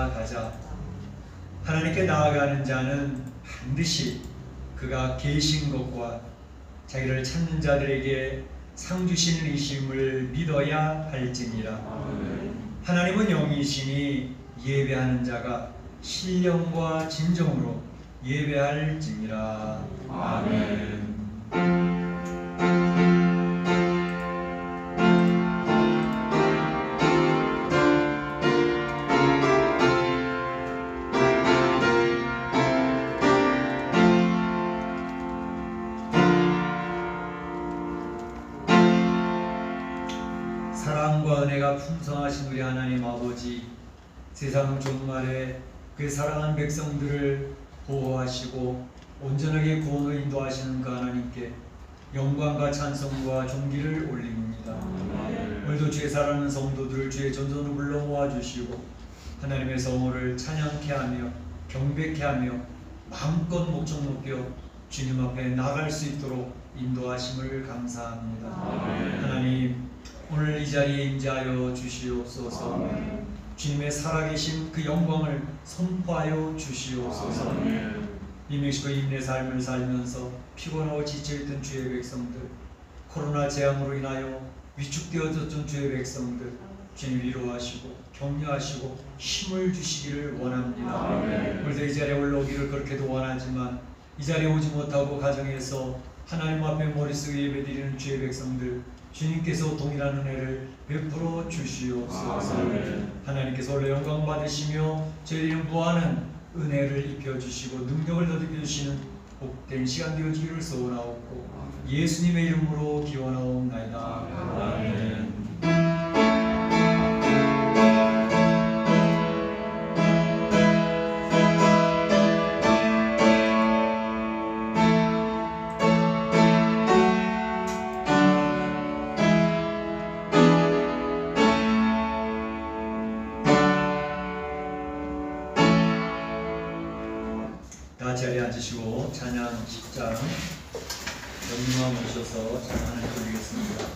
나아가자. 하나님께 나아가는 자는 반드시 그가 계신 것과 자기를 찾는 자들에게 상 주시는 이심을 믿어야 할지니라. 하나님은 영이시니 예배하는 자가 신령과 진정으로 예배할지니라. 아멘. 사랑과 은혜가 풍성하신 우리 하나님 아버지, 세상 종말에 그 사랑하는 백성들을 보호하시고 온전하게 구원으로 인도하시는 그 하나님께 영광과 찬송과 존귀를 올립니다. 오늘도 주의 사랑하는 성도들을 주의 전전으로 불러 모아주시고 하나님의 성호를 찬양케 하며 경배케 하며 마음껏 목청 높여 주님 앞에 나갈 수 있도록 인도하심을 감사합니다. 하나님, 오늘 이 자리에 임재하여 주시옵소서. 주님의 살아계신 그 영광을 선포하여 주시옵소서. 이 멕시코 인내 삶을 살면서 피곤하고 지쳐있던 주의 백성들, 코로나 재앙으로 인하여 위축되어졌던 주의 백성들, 주님 위로하시고 격려하시고 힘을 주시기를 원합니다. 오늘도 이 자리에 올라오기를 그렇게도 원하지만 이 자리에 오지 못하고 가정에서 하나님 앞에 머릿속에 예배드리는 주의 백성들, 주님께서 동일한 은혜를 베풀어 주시옵소서. 하나님께서 올해 영광 받으시며 저희에게 무한한 은혜를 입혀주시고 능력을 더듬어 주시는 복된 시간 되어주기를 소원하옵고 예수님의 이름으로 기원하옵나이다. 아멘. 다 자리에 앉으시고 찬양 10장 연금아 모셔서 찬양을 드리겠습니다.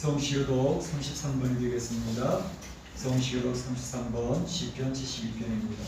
성시교독 33번이 되겠습니다. 성시교독 33번 시편 72편입니다.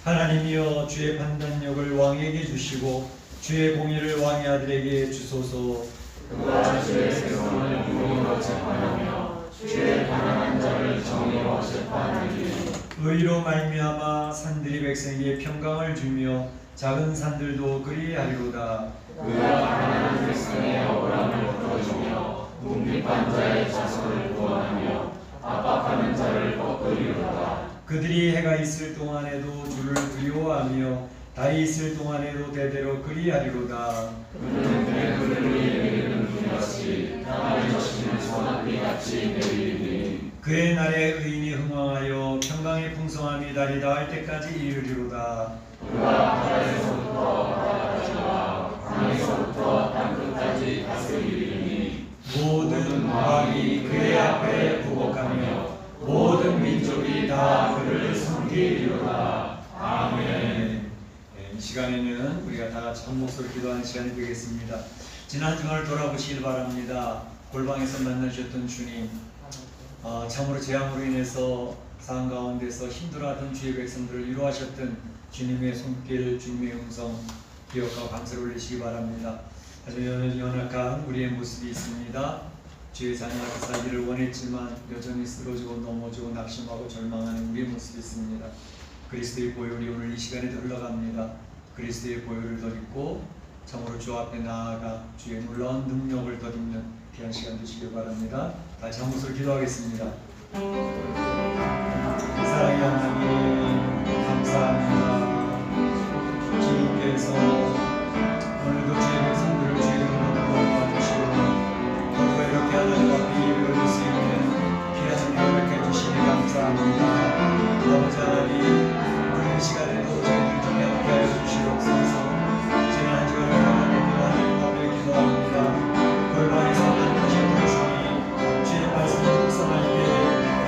하나님이여 주의 판단력을 왕에게 주시고 주의 공의를 왕의 아들에게 주소서. 그가 주의 백성을 공의로 재판하며 주의 가난한 자를 정의로 재판하리니 의로 말미암아 산들이 백성에게 평강을 주며 작은 산들도 그리하리로다. 그가 가난한 백성의 억울함을 풀어주며 궁핍한 자의 자손을 구원하며 압박하는 자를 꺾으리로다. 그들이 해가 있을 동안에도 주를 두려워하며 달이 있을 동안에도 대대로 그리하리로다. 그는 그들을 내리는 비같이 땅을 적시는 소나비같이 내리리니 그의 날에 의인이 흥왕하여 평강의 풍성함이 달이 닿을 때까지 이르리로다. 그가 바다에서부터 바다까지와 강에서부터 땅끝까지 다스리리니 모든 왕이 그의 앞에 부복하며 모든 민족이 다 그를 섬기리로다. 아멘. 이 시간에는 우리가 다 같이 한 목소리 기도하는 시간이 되겠습니다. 지난 주간을 돌아보시길 바랍니다. 골방에서 만나주셨던 주님, 참으로 재앙으로 인해서 상 가운데서 힘들어하던 주의 백성들을 위로하셨던 주님의 손길, 주님의 음성 기억하고 감사를 올리시기 바랍니다. 하지만 연약한 우리의 모습이 있습니다. 주의 자녀가 살기를 원했지만 여전히 쓰러지고 넘어지고 낙심하고 절망하는 우리의 모습이 있습니다. 그리스도의 보혈이 오늘 이 시간에도 흘러갑니다. 그리스도의 보혈을 덧입고 참으로 주 앞에 나아가 주의 놀라운 능력을 덧입는 귀한 시간 되시길 바랍니다. 다시 한 목소리 기도하겠습니다. 사랑의 하나님 감사합니다. 주님께서 오늘도 주의 백성들을 주의 이름으로 도와주시고 더불어 이렇게 하나님 앞에 예배를 할 수 있는 귀한 은혜를 해주시니 감사합니다. 아버지 하나님, 오늘 시간에도 저희들 중에 함께 하여 주시옵소서. 지난 한 주간을 하나님 앞에 기도합니다. 골방에서 만나셨던 주님, 주의 말씀을 묵상할 때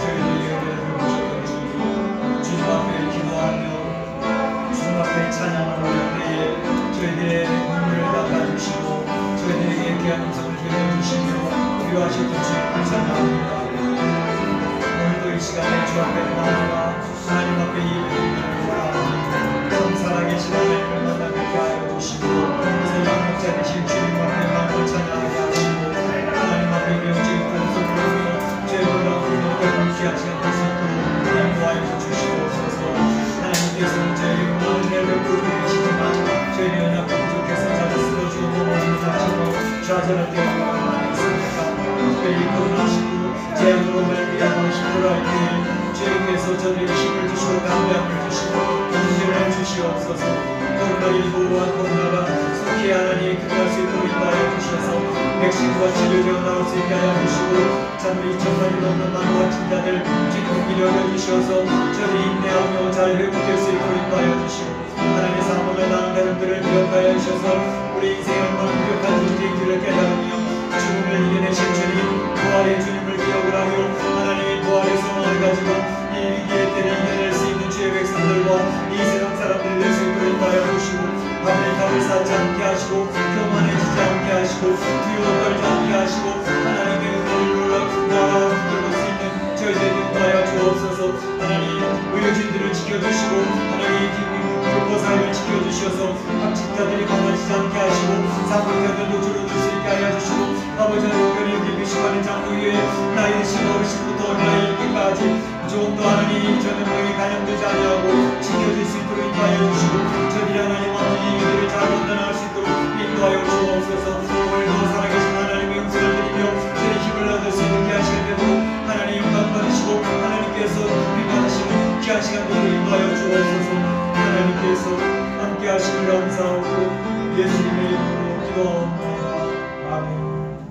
저희들에게 은혜를 주셨던 주님, 주님 앞에 기도하며 주님 앞에 찬양을 올릴 때에 저희들의 눈물을 닦아주시고 저희들에게 귀한 음성을 들려주시며 위로하셨던 주님을 찬양합니다. 오늘도 이 시간에 주 앞에 나아가 하나님 앞에 예배드리는 원하오니 참 살아계신 하나님을 만나게 하여 주시고 세상 목자 되신 주님 앞에 마음을 찬양하게 하시고 하나님 앞에 명칭 공소를 죄를 얻고 귀한 시간 될 수 있도록 인도하여 주시옵소서. 하나님께서는 저희에게 많은 은혜를 베풀고 계시지만 저희의 연약함 부족해서 자주 쓰러지고 넘어지고 다치고 좌절할 때가 많이 있습니다. 특별히 거듭나시고 재앙으로 말미암아 힘들어할 때 주님께서 저들에게 힘을 주시고 담대함을 주시고 용기를 주시옵소서. 코로나19와 코로나가 속히 하나님이 끝날 수 있도록 인도하여 주셔서 백신과 치료제가 나올 수 있게 하여 주시고 참으로 2,000만이 넘는 많은 확진자들 주님 기력을 주셔서 저들이 인내하며 잘 회복될 수 있도록 인도하여 주시고 하나님의 사명을 다하는 여러분들을 기억하여 주셔서 우리 인생의 얼마나 부족한 존재인지를 깨달으며 죽음을 이겨내신 주님, 부활의 주님을 기억을 하고 하나님의 부활의 소망을 가지고 이 위기의 때를 이겨낼 수 있는 주의 백성들과 이 세상 사람들이 될 수 있도록 인도하여 주시고 밤에 답을 쌓지 않게 하시고 교만해지지 않게 하시고 두려워 떨지 않게 하시고 하나님의 은혜를 붙들고 수 있는 저희들에게 인도하여 주옵소서. 하나님 의료진들을 지켜주시고 하나님 교포사회를 지켜주셔서 확진자들이 강화지지 않게 하시고 사망자들도 줄어들 수 있게 하여 주시고 아버지 하나님 특별히 여기 미식하는 장로 위에 나이 드신 어르신부터 나이 이르기까지 조금도 하나님 전염병에 감염되지 아니하고 지켜줄 수 있도록 인도하여 주시고 저들이 하나님 아버지 이들을 잘 건너나갈 수 있도록 인도하여 주옵소서. 오늘도 살아계신 하나님의 음성을 드리며 저희 힘을 얻을 수 있는 귀한 시간 되도록 하나님 영광 받으시고 하나님께서 빛받으시는 귀한 시간 되도록 인도하여 주옵소서. 하나님께서 함께 하시길 감사하고 예수님의 이름으로 기도합니다. 아멘.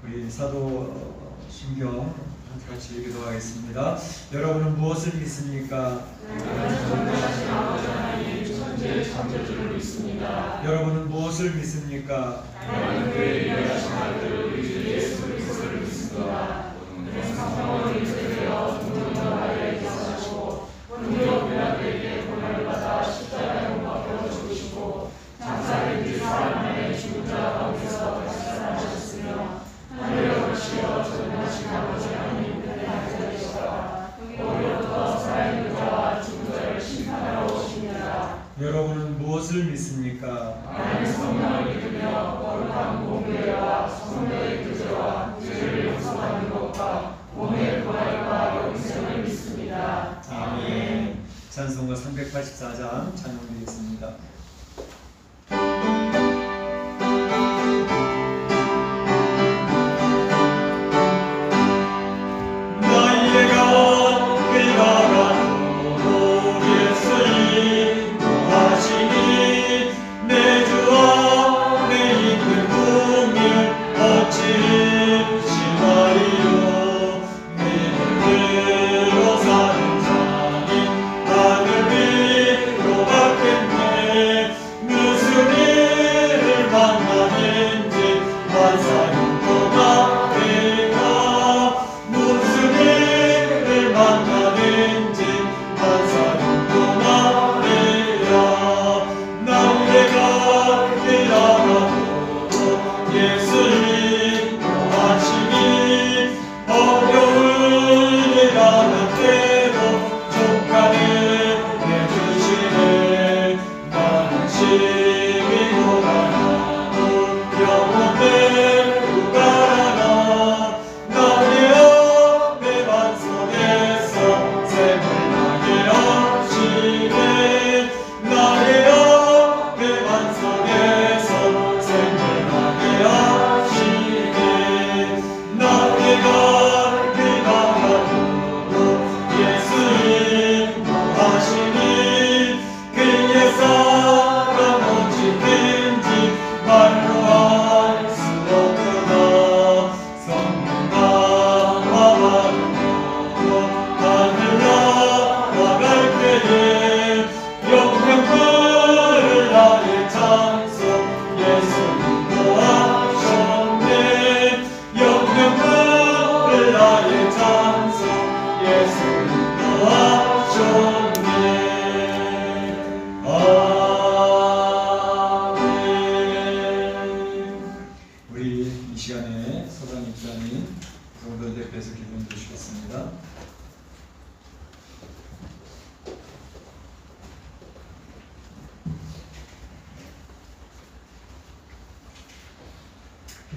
우리 사도 신경 같이 기도하겠습니다. 여러분은 무엇을 믿습니까? 전능하신 아버지 하나님 천지의 창조주를 믿습니다. 여러분은 무엇을 믿습니까? 나는 그의 위대하신 아들 우리 주 예수 그리스도를 믿습니다. 성령을 인도되어 모든 나라에 계시고 본디오 빌라도에게 고난을 받아 십자가에 못 박혀 죽으시고 장사를 뒤 사흘 만에 죽은 자 가운데서 다시 살아나셨으며 하늘에 오르시어 전능하신 아버지 하나님께 앉아 계시다가 오히려 살아있는 자와 죽은 자를 심판하러 오십니다. 여러분은 무엇을 믿습니까? 하나님의 성령을 믿으며 거룩한 공교회와 성도의 교제와 죄를 용서받는 것과 몸의 부활과 영생을 믿습니다. 아멘. 찬송가 384장 찬양드리겠습니다. 나의 가 그가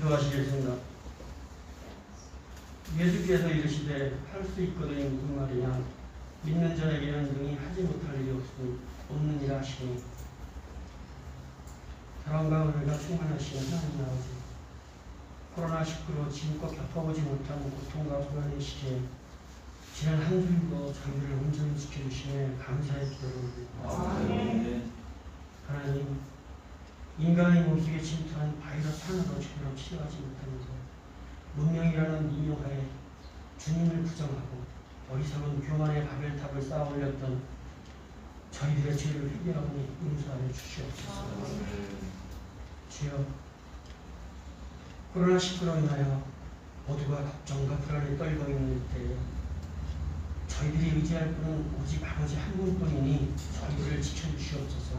기도하시겠습니다. 예수께서 이르시되 할 수 있거든이 무슨 말이냐. 믿는 자에게는 능히 하지 못할 일이 없으니 없느니라 하시니, 사랑과 은혜가 충만하신 하나님 아버지, 코로나19로 지금껏 겪어보지 못한 고통과 불안의 시기에 지난 한 주일도 저희를 온전히 지켜주시며 감사의 기도를 올립니다. 하나님, 인간의 몸속에 침투한 바이러스 하나도 제대로 치료하지 못하면서 문명이라는 미묘하에 주님을 부정하고 어리석은 교만의 바벨탑을 쌓아 올렸던 저희들의 죄를 회개하오니 용서하여 주시옵소서. 주여, 코로나19로 인하여 모두가 걱정과 불안에 떨고 있는 때에 저희들이 의지할 분은 오직 아버지 한 분뿐이니 저희들을 지켜주시옵소서.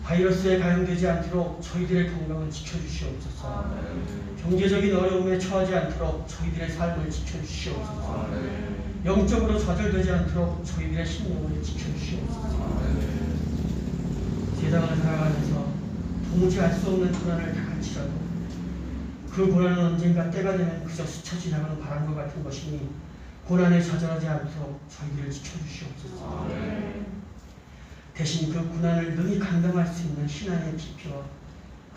바이러스에 감염되지 않도록 저희들의 건강을 지켜주시옵소서. 경제적인 어려움에 처하지 않도록 저희들의 삶을 지켜주시옵소서. 영적으로 좌절되지 않도록 저희들의 심령을 지켜주시옵소서. 세상을 살아가면서 도무지 알 수 없는 고난을 당할지라도 그 고난은 언젠가 때가 되면 그저 스쳐 지나가는 바람과 같은 것이니 고난에 좌절하지 않도록 저희들을 지켜주시옵소서. 대신 그 고난을 능히 감당할 수 있는 신앙의 깊이와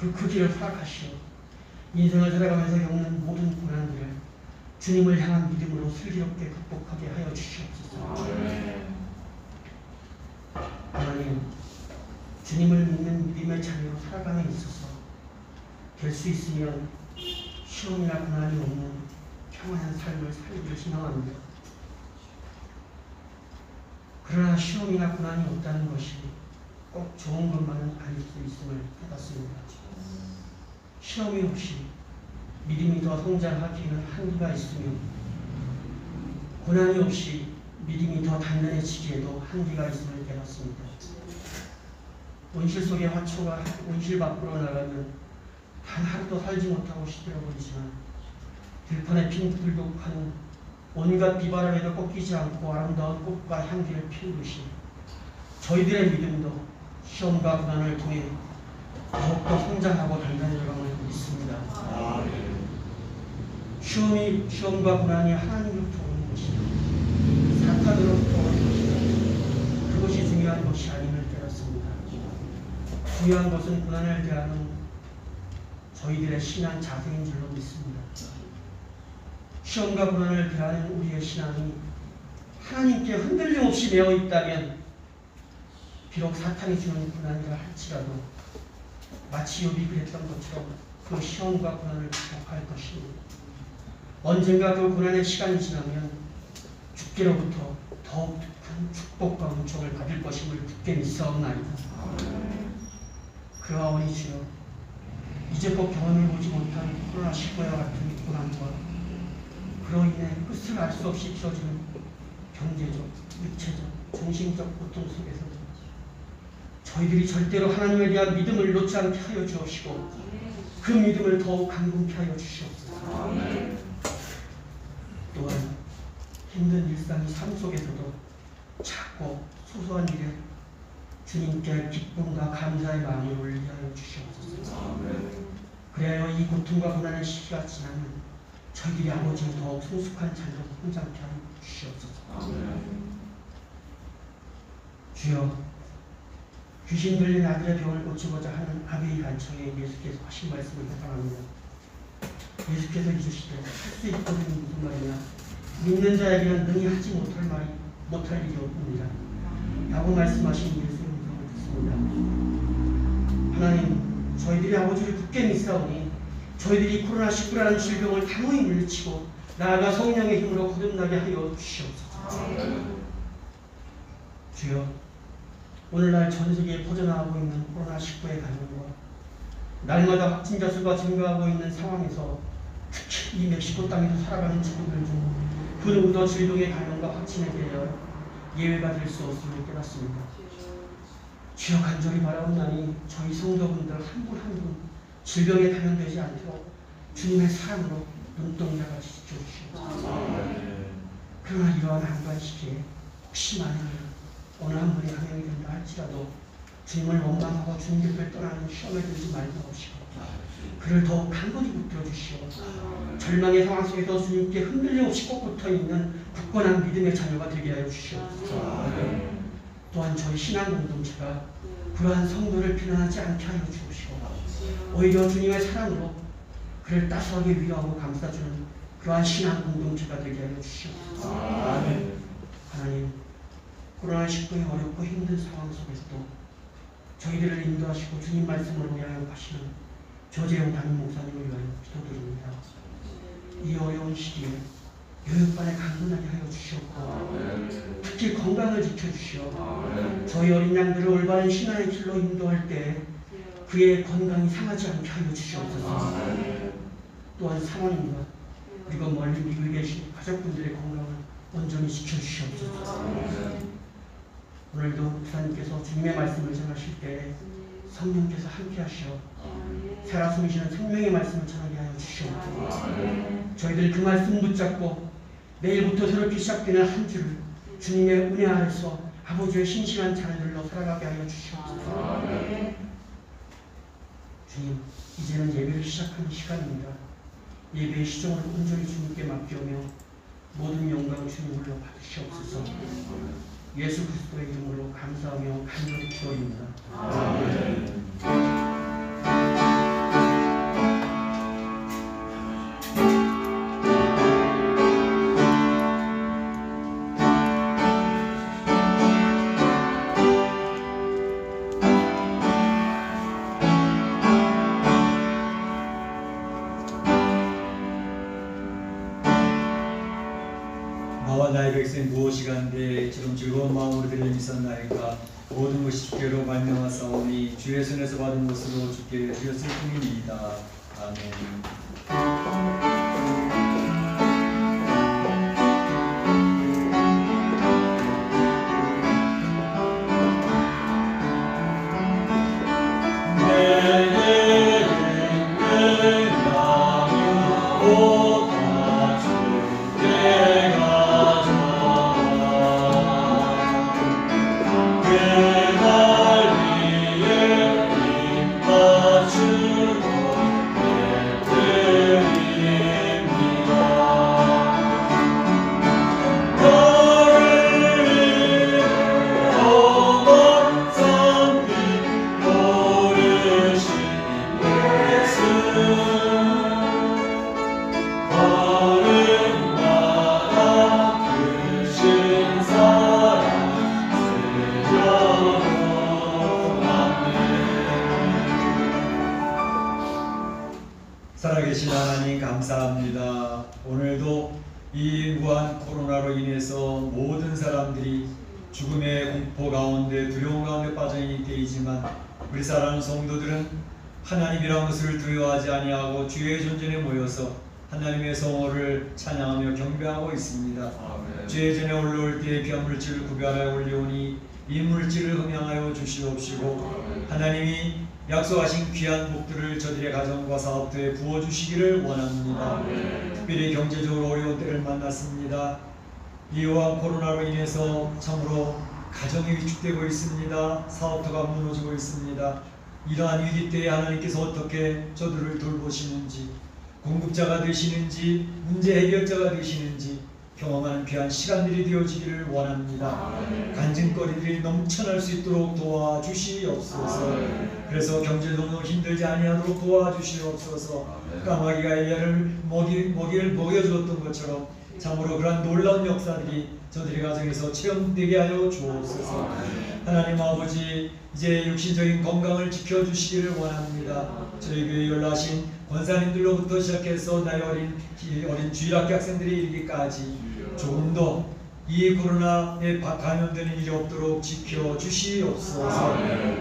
그 크기를 허락하시오. 인생을 살아가면서 겪는 모든 고난들을 주님을 향한 믿음으로 슬기롭게 극복하게 하여 주시옵소서. 하나님, 주님을 믿는 믿음의 자녀로 살아감에 있어서 될 수 있으면 시험이나 고난이 없는 평안한 삶을 살기를 희망합니다. 그러나 시험이나 고난이 없다는 것이 꼭 좋은 것만은 아닐 수 있음을 깨닫습니다. 시험이 없이 믿음이 더 성장하기에는 한계가 있으며 고난이 없이 믿음이 더 단단해지기에도 한계가 있음을 깨닫습니다. 온실 속의 화초가 온실 밖으로 나가면 단 하루도 살지 못하고 시들어버리지만 들판에 핀 불독한 온갖 비바람에도 꺾이지 않고 아름다운 꽃과 향기를 피우듯이 저희들의 믿음도 시험과 고난을 통해 더욱더 성장하고 단단해져감을 믿습니다. 시험과 고난이 하나님으로부터 오는 것이다, 사탄으로부터 오는 것이다, 그것이 중요한 것이 아님을 깨닫습니다. 중요한 것은 고난을 대하는 저희들의 신앙 자세인 줄로 믿습니다. 시험과 고난을 대하는 우리의 신앙이 하나님께 흔들림 없이 매어 있다면 비록 사탄이 주는 고난이라 할지라도 마치 욥이 그랬던 것처럼 그 시험과 고난을 극복할 것이고 언젠가 그 고난의 시간이 지나면 주께로부터 더욱 큰 축복과 은총을 받을 것임을 굳게 믿사옵나이다. 그러하오니 주여, 이제껏 경험해보지 못한 코로나19와 같은 고난과 그로 인해 끝을 알 수 없이 길어지는 경제적, 육체적, 정신적 고통 속에서 저희들이 절대로 하나님에 대한 믿음을 놓지 않게 하여 주옵시고 그 믿음을 더욱 강건케 하여 주시옵소서. 또한 힘든 일상의 삶 속에서도 작고 소소한 일에 주님께 기쁨과 감사의 마음을 올리게 하여 주시옵소서. 그래야 이 고통과 고난의 시기가 지나면 저희들이 아버지의 더욱 성숙한 자녀로 성장케 하여 주시옵소서. 주여, 귀신 들린 아들의 병을 고치고자 하는 아베이 간청에 예수께서 하신 말씀을 해당합니다. 예수께서 이르시되 할 수 있거든 무슨 말이냐, 믿는 자에게는 능히 하지 못할 일이 없습니다 라고 말씀하신 예수의 음성을 듣습니다. 하나님, 저희들이 아버지를 굳게 믿사오니 저희들이 코로나19라는 질병을 단호히 물리치고 나아가 성령의 힘으로 거듭나게 하여 주시옵소서. 주여, 오늘날 전 세계에 퍼져나가고 있는 코로나19의 감염과 날마다 확진자 수가 증가하고 있는 상황에서 특히 이 멕시코 땅에서 살아가는 친구들 중 그 누구도 질병의 감염과 확진에 대하여 예외가 될 수 없음을 깨닫습니다. 주여, 간절히 바라옵나니 저희 성도분들 한 분 한 분 질병에 감염되지 않도록 주님의 사랑으로 눈동자같이 지켜주시옵소서. 그러나 이러한 한가한 시기에 혹시 만일 어느 한 분이 감염이 된다 할지라도 주님을 원망하고 주님 곁을 떠나는 시험에 들지 말고 하시고 그를 더욱 간절히 붙들어 주시오. 절망의 상황 속에서 주님께 흔들림 없이 꼭 붙어있는 굳건한 믿음의 자녀가 되게 하여 주시옵소서. 또한 저희 신앙 공동체가 그러한 성도를 비난하지 않게 하여 주옵시고 오히려 주님의 사랑으로 그를 따스하게 위로하고 감싸주는 그러한 신앙 공동체가 되게 하여 주시옵소서. 하나님, 코로나19의 어렵고 힘든 상황 속에서도 저희들을 인도하시고 주님 말씀으로 양육하시는 조재용 담임 목사님을 위하여 기도드립니다. 이 어려운 시기에 교육반에 강건하게 하여 주시옵고 특히 건강을 지켜주시오. 저희 어린 양들을 올바른 신앙의 길로 인도할 때 그의 건강이 상하지 않게 하여 주시옵소서. 또한 사모님과 그리고 멀리 미국에 계신 가족분들의 건강을 온전히 지켜주시옵소서. 오늘도 목사님께서 주님의 말씀을 전하실 때 성령께서 함께 하시어 살아 숨쉬는 생명의 말씀을 전하게 하여 주시옵소서. 저희들 그 말씀 붙잡고 내일부터 새롭게 시작되는 한 주를 주님의 은혜 아래서 아버지의 신실한 자녀들로 살아가게 하여 주시옵소서. 주님, 이제는 예배를 시작하는 시간입니다. 예배의 시종을 온전히 주님께 맡겨오며 모든 영광 주님으로 받으시옵소서. 예수 그리스도의 이름으로 감사하며 간절히 기도합니다. 아멘. 나와 나의 백성 무엇이간데 이처럼 즐거운 마음으로 들림이었나이까. 모든 것이 주께로 말미암았사오니 주의 손에서 받은 것으로 주께 드렸을 뿐이니이다. 아멘. 살아계신 하나님 감사합니다. 오늘도 이 무한 코로나로 인해서 모든 사람들이 죽음의 공포 가운데 두려움 가운데 빠져 있는 때이지만 우리 사랑하는 성도들은 하나님이라는 것을 두려워하지 아니하고 주의 존전에 모여서 하나님의 성호를 찬양하며 경배하고 있습니다. 아멘. 주의 전에 올라올 때 귀한 물질을 구별하여 올려오니 이 물질을 흥양하여 주시옵시고 아멘. 하나님이 약속하신 귀한 복들을 저들의 가정과 사업터에 부어주시기를 원합니다. 아멘. 특별히 경제적으로 어려운 때를 만났습니다. 이러한 코로나로 인해서 참으로 가정이 위축되고 있습니다. 사업도가 무너지고 있습니다. 이러한 위기 때에 하나님께서 어떻게 저들을 돌보시는지, 공급자가 되시는지, 문제 해결자가 되시는지 경험하는 귀한 시간들이 되어지기를 원합니다. 간증거리들이 넘쳐날 수 있도록 도와주시옵소서. 그래서 경제적으로 힘들지 아니하도록 도와주시옵소서. 까마귀가 엘리야를 먹여주었던 것처럼 참으로 그러한 놀라운 역사들이 저들의 가정에서 체험되게 하여 주옵소서. 하나님 아버지, 이제 육신적인 건강을 지켜주시기를 원합니다. 저희 교회 연락하신 권사님들로부터 시작해서 나의 어린 주일학교 학생들이 이르기까지 조금 더 이 코로나에 감염되는 일이 없도록 지켜주시옵소서.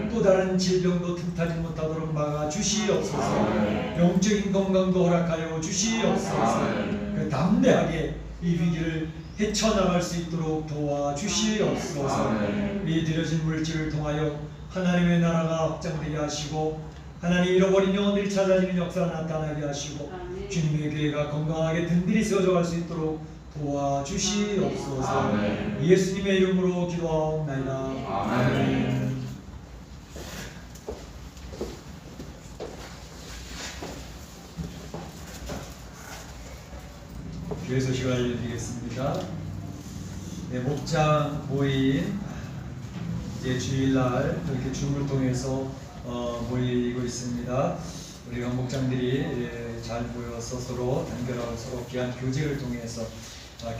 또 다른 질병도 틈타지 못하도록 막아주시옵소서. 영적인 건강도 허락하여 주시옵소서. 담대하게 이 위기를 헤쳐나갈 수 있도록 도와주시옵소서. 이 들여진 물질을 통하여 하나님의 나라가 확장되게 하시고 하나님 잃어버린 영혼들이 찾아지는 역사가 나타나게 하시고 주님의 교회가 건강하게 든든히 세워져 갈 수 있도록 도와주시옵소서. 예수님의 이름으로 기도하옵나이다. 아멘. 교회 소식을 알려드리겠습니다. 네, 목장 모임 이제 주일날 이렇게 줌을 통해서 모이고 있습니다. 우리 목장들이 잘 모여서 서로 단결하고 서로 귀한 교제를 통해서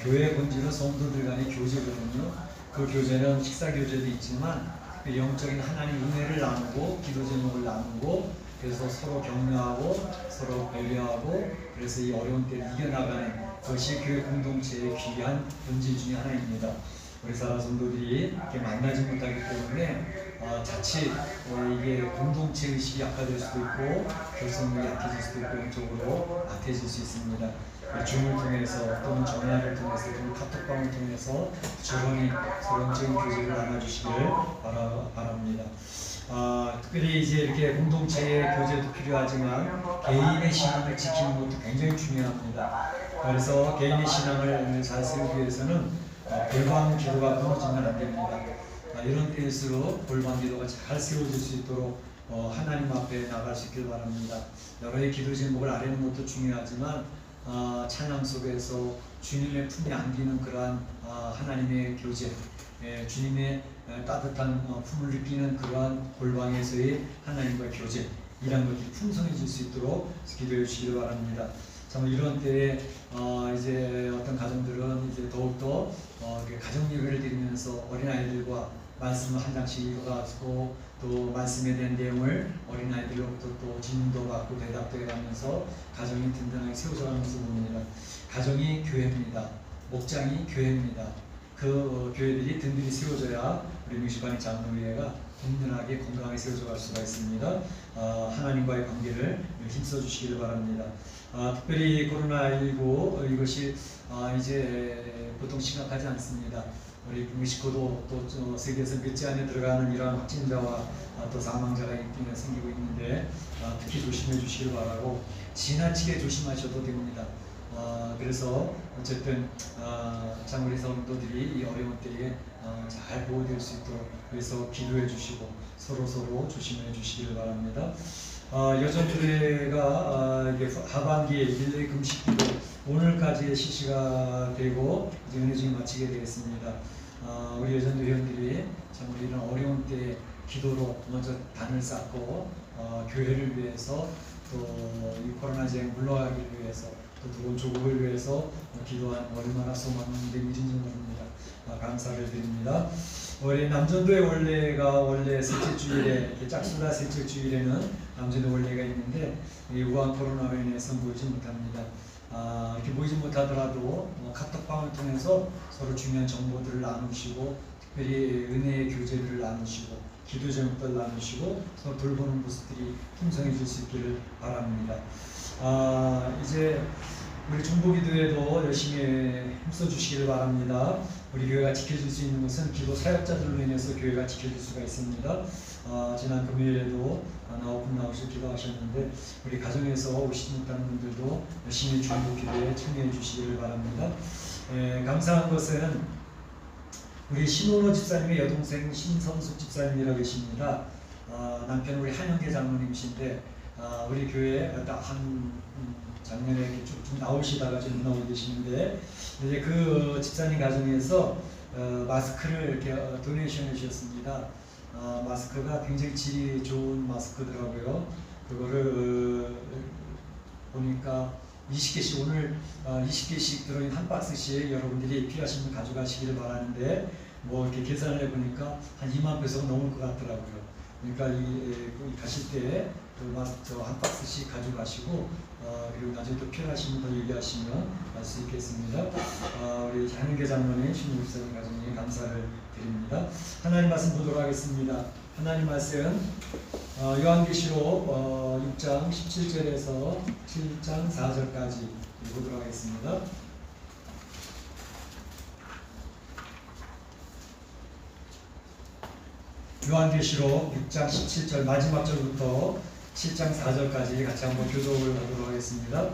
교회 본질은 성도들 간의 교제거든요. 그 교제는 식사 교제도 있지만 영적인 하나님 은혜를 나누고 기도 제목을 나누고 그래서 서로 격려하고 서로 배려하고 그래서 이 어려운 때를 이겨나가는 것이 교회 공동체의 귀한 본질 중에 하나입니다. 우리 사랑 성도들이 이렇게 만나지 못하기 때문에 자칫 이게 공동체 의식이 약화될 수도 있고 결속력이 약해질 수도 있고 영적으로 나태해질 수 있습니다. 줌을 통해서 또는 전화를 통해서 또는 카톡방을 통해서 조용히 영적인 교제를 나눠주시길 바랍니다. 특별히 이제 이렇게 공동체의 교제도 필요하지만 개인의 신앙을 지키는 것도 굉장히 중요합니다. 그래서 개인의 신앙을 잘 세우기 위해서는 골방 기도가 끊어지면 안 됩니다. 이런 때일수록 골방 기도가 잘 세워질 수 있도록 하나님 앞에 나갈 수 있길 바랍니다. 여러의 기도 제목을 아뢰는 것도 중요하지만 찬양 속에서 주님의 품에 안기는 그러한 하나님의 교제, 주님의 따뜻한 품을 느끼는 그러한 골방에서의 하나님과의 교제, 이런 것이 풍성해질 수 있도록 기도해 주시기 바랍니다. 참 이런 때에 이제 어떤 가정들은 이제 더욱더 가정 예배를 드리면서 어린아이들과 말씀을 한 장씩 읽어가지고 또 말씀에 대한 내용을 어린아이들로부터 또 질문도 받고 대답도 해가면서 가정이 든든하게 세워져가면서 봅니다. 가정이 교회입니다. 목장이 교회입니다. 그 교회들이 든든히 세워져야 우리 뮤지컬 장로회가 든든하게 건강하게 세워져 갈 수가 있습니다. 하나님과의 관계를 힘써 주시기를 바랍니다. 특별히 코로나19 이것이 이제 보통 심각하지 않습니다. 우리 멕시코도 또 세계에서 몇째 안에 들어가는 이러한 확진자와 또 사망자가 생기고 있는데 특히 조심해 주시길 바라고 지나치게 조심하셔도 됩니다. 그래서 어쨌든 장우리 성도들이 이 어려운 때에 잘 보호될 수 있도록 그래서 기도해 주시고 서로 조심해 주시길 바랍니다. 여전교회가 하반기에 릴레이 금식기도 오늘까지 실시가 되고 이제 은혜중이 마치게 되겠습니다. 우리 여전도 회원들이 참 우리 이런 어려운 때에 기도로 먼저 단을 쌓고 교회를 위해서 또 이 코로나쟁 물러가기를 위해서 또 들어온 조국을 위해서 기도한 얼마나 소망인데 이른지 모릅니다. 감사를 드립니다. 우리 남전도의 원래 셋째 주일에 짝수다 셋째 주일에는 남전도 원래가 있는데 이 우한 코로나로 인해서 모이지 못합니다. 이렇게 모이지 못하더라도 카톡방을 통해서 서로 중요한 정보들을 나누시고 특별히 은혜의 교제들을 나누시고 기도 제목들 나누시고 서로 돌보는 모습들이 풍성해질 수 있기를 바랍니다. 이제 우리 중보기도에도 열심히 힘써 주시기를 바랍니다. 우리 교회가 지켜질 수 있는 것은 기도 사역자들로 인해서 교회가 지켜질 수가 있습니다. 지난 금요일에도 오픈 나오셔서 기도하셨는데 우리 가정에서 오시지 못하는 분들도 열심히 중보기도에 참여해 주시기를 바랍니다. 감사한 것은 우리 신원호 집사님의 여동생 신선숙 집사님이라고 계십니다. 남편 우리 한영계 장로님이신데 우리 교회에 한 작년에 이렇게 좀 나오시다가 좀 나오고 계시는데 이제 그 집사님 가정에서 마스크를 이렇게 도네이션해 주셨습니다. 마스크가 굉장히 질이 좋은 마스크더라고요. 그거를 보니까 20개씩 오늘 20개씩 들어있는 한 박스씩 여러분들이 필요하시면 가져가시기를 바라는데 뭐 이렇게 계산을 해보니까 한 2만 배속 넘을 것 같더라고요. 그러니까 가실 때 한 박스씩 가져가시고 그리고 나중에 또 필요하시면 더 얘기하시면 갈 수 있겠습니다. 우리 한영계 장로님, 신육사님 가정에 감사를 드립니다. 하나님 말씀 보도록 하겠습니다. 하나님 말씀 요한계시록 6장 17절에서 7장 4절까지 보도록 하겠습니다. 요한계시록 6장 17절 마지막 절부터 7장 4절까지 같이 한번 교독을 하도록 하겠습니다.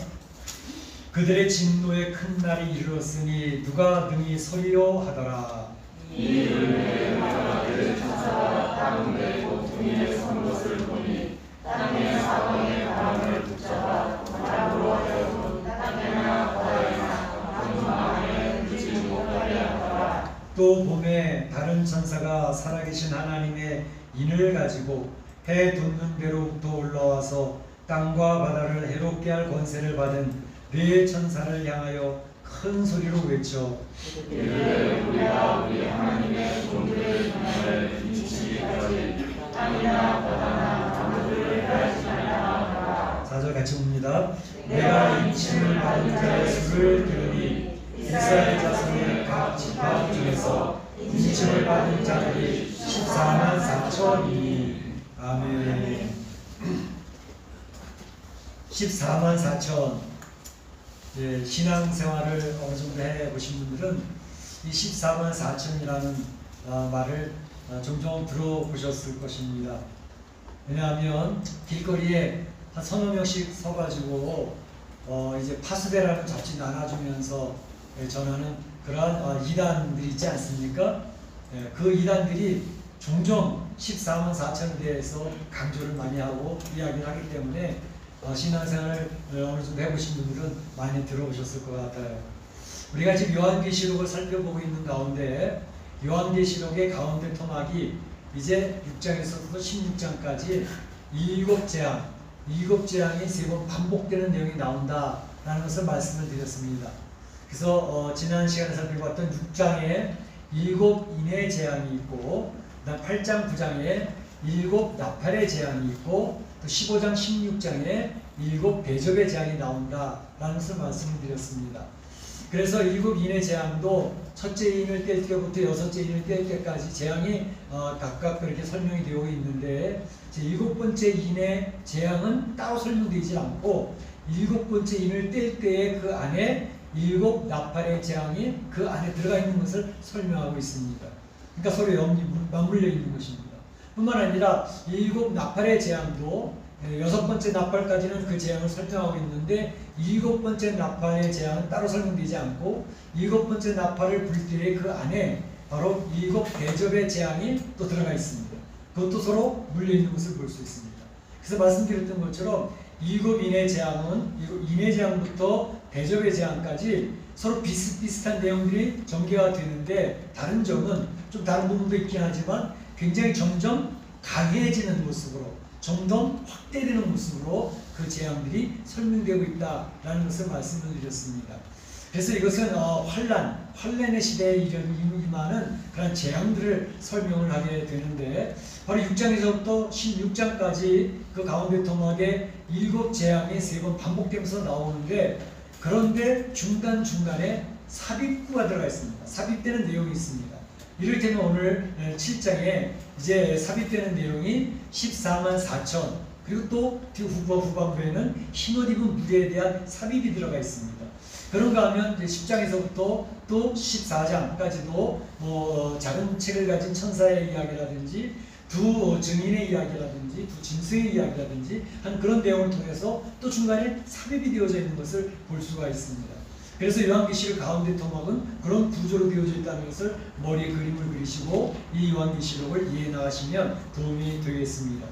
그들의 진노의 큰 날이 이르렀으니 누가 능히 서리요 하더라. 이 은혜의 나라를 천사가 땅에 고통에 선 것을 보니 땅의 사방의 바람을 붙잡아 바람으로 하여금 땅이나 바다에나 강물 안에 물지 못하게 하더라. 또 봄에 다른 천사가 살아계신 하나님의 인을 가지고 해 돋는 대로부터 올라와서 땅과 바다를 해롭게 할 권세를 받은 네 천사를 향하여 큰 소리로 외쳐 이르되 우리가 우리 하나님의 종들의 향을 미치기까지 땅이나 바다나 강물을 해하지 말라. 4절 같이 봅니다. 내가 인침을 받은 자의 수를 들으니 이스라엘 자손의 각 지파 중에서 인침을 받은 자들이 14만 4천이니 아멘. 14만 4천. 신앙생활을 어느 정도 해보신 분들은 이 14만 4천이라는 말을 종종 들어보셨을 것입니다. 왜냐하면 길거리에 한 서너 명씩 서가지고 이제 파수대라는 잡지 나눠주면서 전하는 그러한 이단들이 있지 않습니까? 그 이단들이 종종 14만 4천에 대해서 강조를 많이 하고 이야기를 하기 때문에 신앙생활을 어느 정도 해보신 분들은 많이 들어보셨을 것 같아요. 우리가 지금 요한계시록을 살펴보고 있는 가운데 요한계시록의 가운데 토막이 이제 6장에서부터 16장까지 7재앙이 3번 반복되는 내용이 나온다라는 것을 말씀을 드렸습니다. 그래서 지난 시간에 살펴봤던 6장에 7인의 재앙이 있고 그다음 8장 9장에 7 나팔의 재앙이 있고 또 15장 16장에 7 대접의 재앙이 나온다라는 것을 말씀을 드렸습니다. 그래서 7인의 재앙도 첫째 인을 뗄 때부터 여섯째 인을 뗄 때까지 재앙이 각각 그렇게 설명이 되어 있는데 7번째 인의 재앙은 따로 설명되지 않고 7번째 인을 뗄 때에 그 안에 7 나팔의 재앙이 그 안에 들어가 있는 것을 설명하고 있습니다. 그러니까 서로 맞물려 있는 것입니다. 뿐만 아니라 7 나팔의 재앙도 6번째 나팔까지는 그 재앙을 설명하고 있는데 7번째 나팔의 재앙은 따로 설명되지 않고 7번째 나팔을 불 때에 그 안에 바로 7 대접의 재앙이 또 들어가 있습니다. 그것도 서로 물려 있는 것을 볼 수 있습니다. 그래서 말씀드렸던 것처럼 7인의 재앙은 인의 재앙부터 대접의 재앙까지 서로 비슷비슷한 내용들이 전개가 되는데 다른 점은 좀 다른 부분도 있긴 하지만 굉장히 점점 강해지는 모습으로 점점 확대되는 모습으로 그 재앙들이 설명되고 있다라는 것을 말씀을 드렸습니다. 그래서 이것은 환란의 시대에 임하는 그런 재앙들을 설명을 하게 되는데 바로 6장에서부터 16장까지 그 가운데 토막에 7 재앙이 3번 반복되면서 나오는데 그런데 중간중간에 삽입구가 들어가 있습니다. 삽입되는 내용이 있습니다. 이를테면 오늘 7장에 이제 삽입되는 내용이 14만 4천 그리고 또 후반부에는 흰옷 입은 무리에 대한 삽입이 들어가 있습니다. 그런가 하면 10장에서부터 또 14장까지도 작은 책을 가진 천사의 이야기라든지 두 증인의 이야기라든지 두 짐승의 이야기라든지 한 그런 내용을 통해서 또 중간에 삽입이 되어져 있는 것을 볼 수가 있습니다. 그래서 요한계시록 가운데 토막은 그런 구조로 되어져 있다는 것을 머리에 그림을 그리시고 이 요한계시록을 이해해 나가시면 도움이 되겠습니다.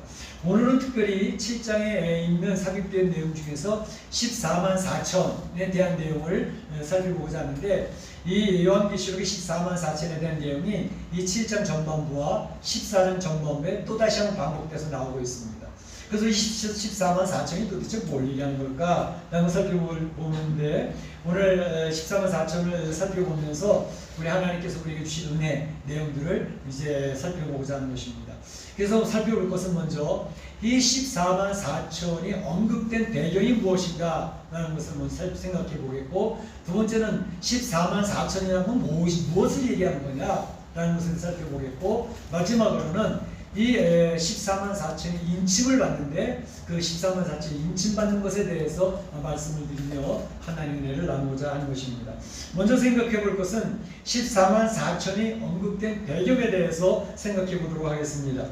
오늘은 특별히 7장에 있는 삽입된 내용 중에서 14만 4천에 대한 내용을 살펴보고자 하는데, 이 요한계시록의 14만 4천에 대한 내용이 이 7장 전반부와 14장 전반부에 또다시 한번 반복돼서 나오고 있습니다. 그래서 이 14만 4천이 도대체 뭘 얘기하는 걸까? 라는 걸 살펴보는데, 오늘 14만 4천을 살펴보면서 우리 하나님께서 우리에게 주신 은혜 내용들을 이제 살펴보고자 하는 것입니다. 그래서 살펴볼 것은 먼저 이 14만 4천이 언급된 배경이 무엇인가 라는 것을 먼저 생각해 보겠고, 두 번째는 14만 4천이라는 건 무엇을 얘기하는 거냐 라는 것을 살펴보겠고, 마지막으로는 이 14만 4천이 인침을 받는데 그 14만 4천이 인침받는 것에 대해서 말씀을 드리며 하나님의 은혜를 나누고자 하는 것입니다. 먼저 생각해 볼 것은 14만 4천이 언급된 배경에 대해서 생각해 보도록 하겠습니다.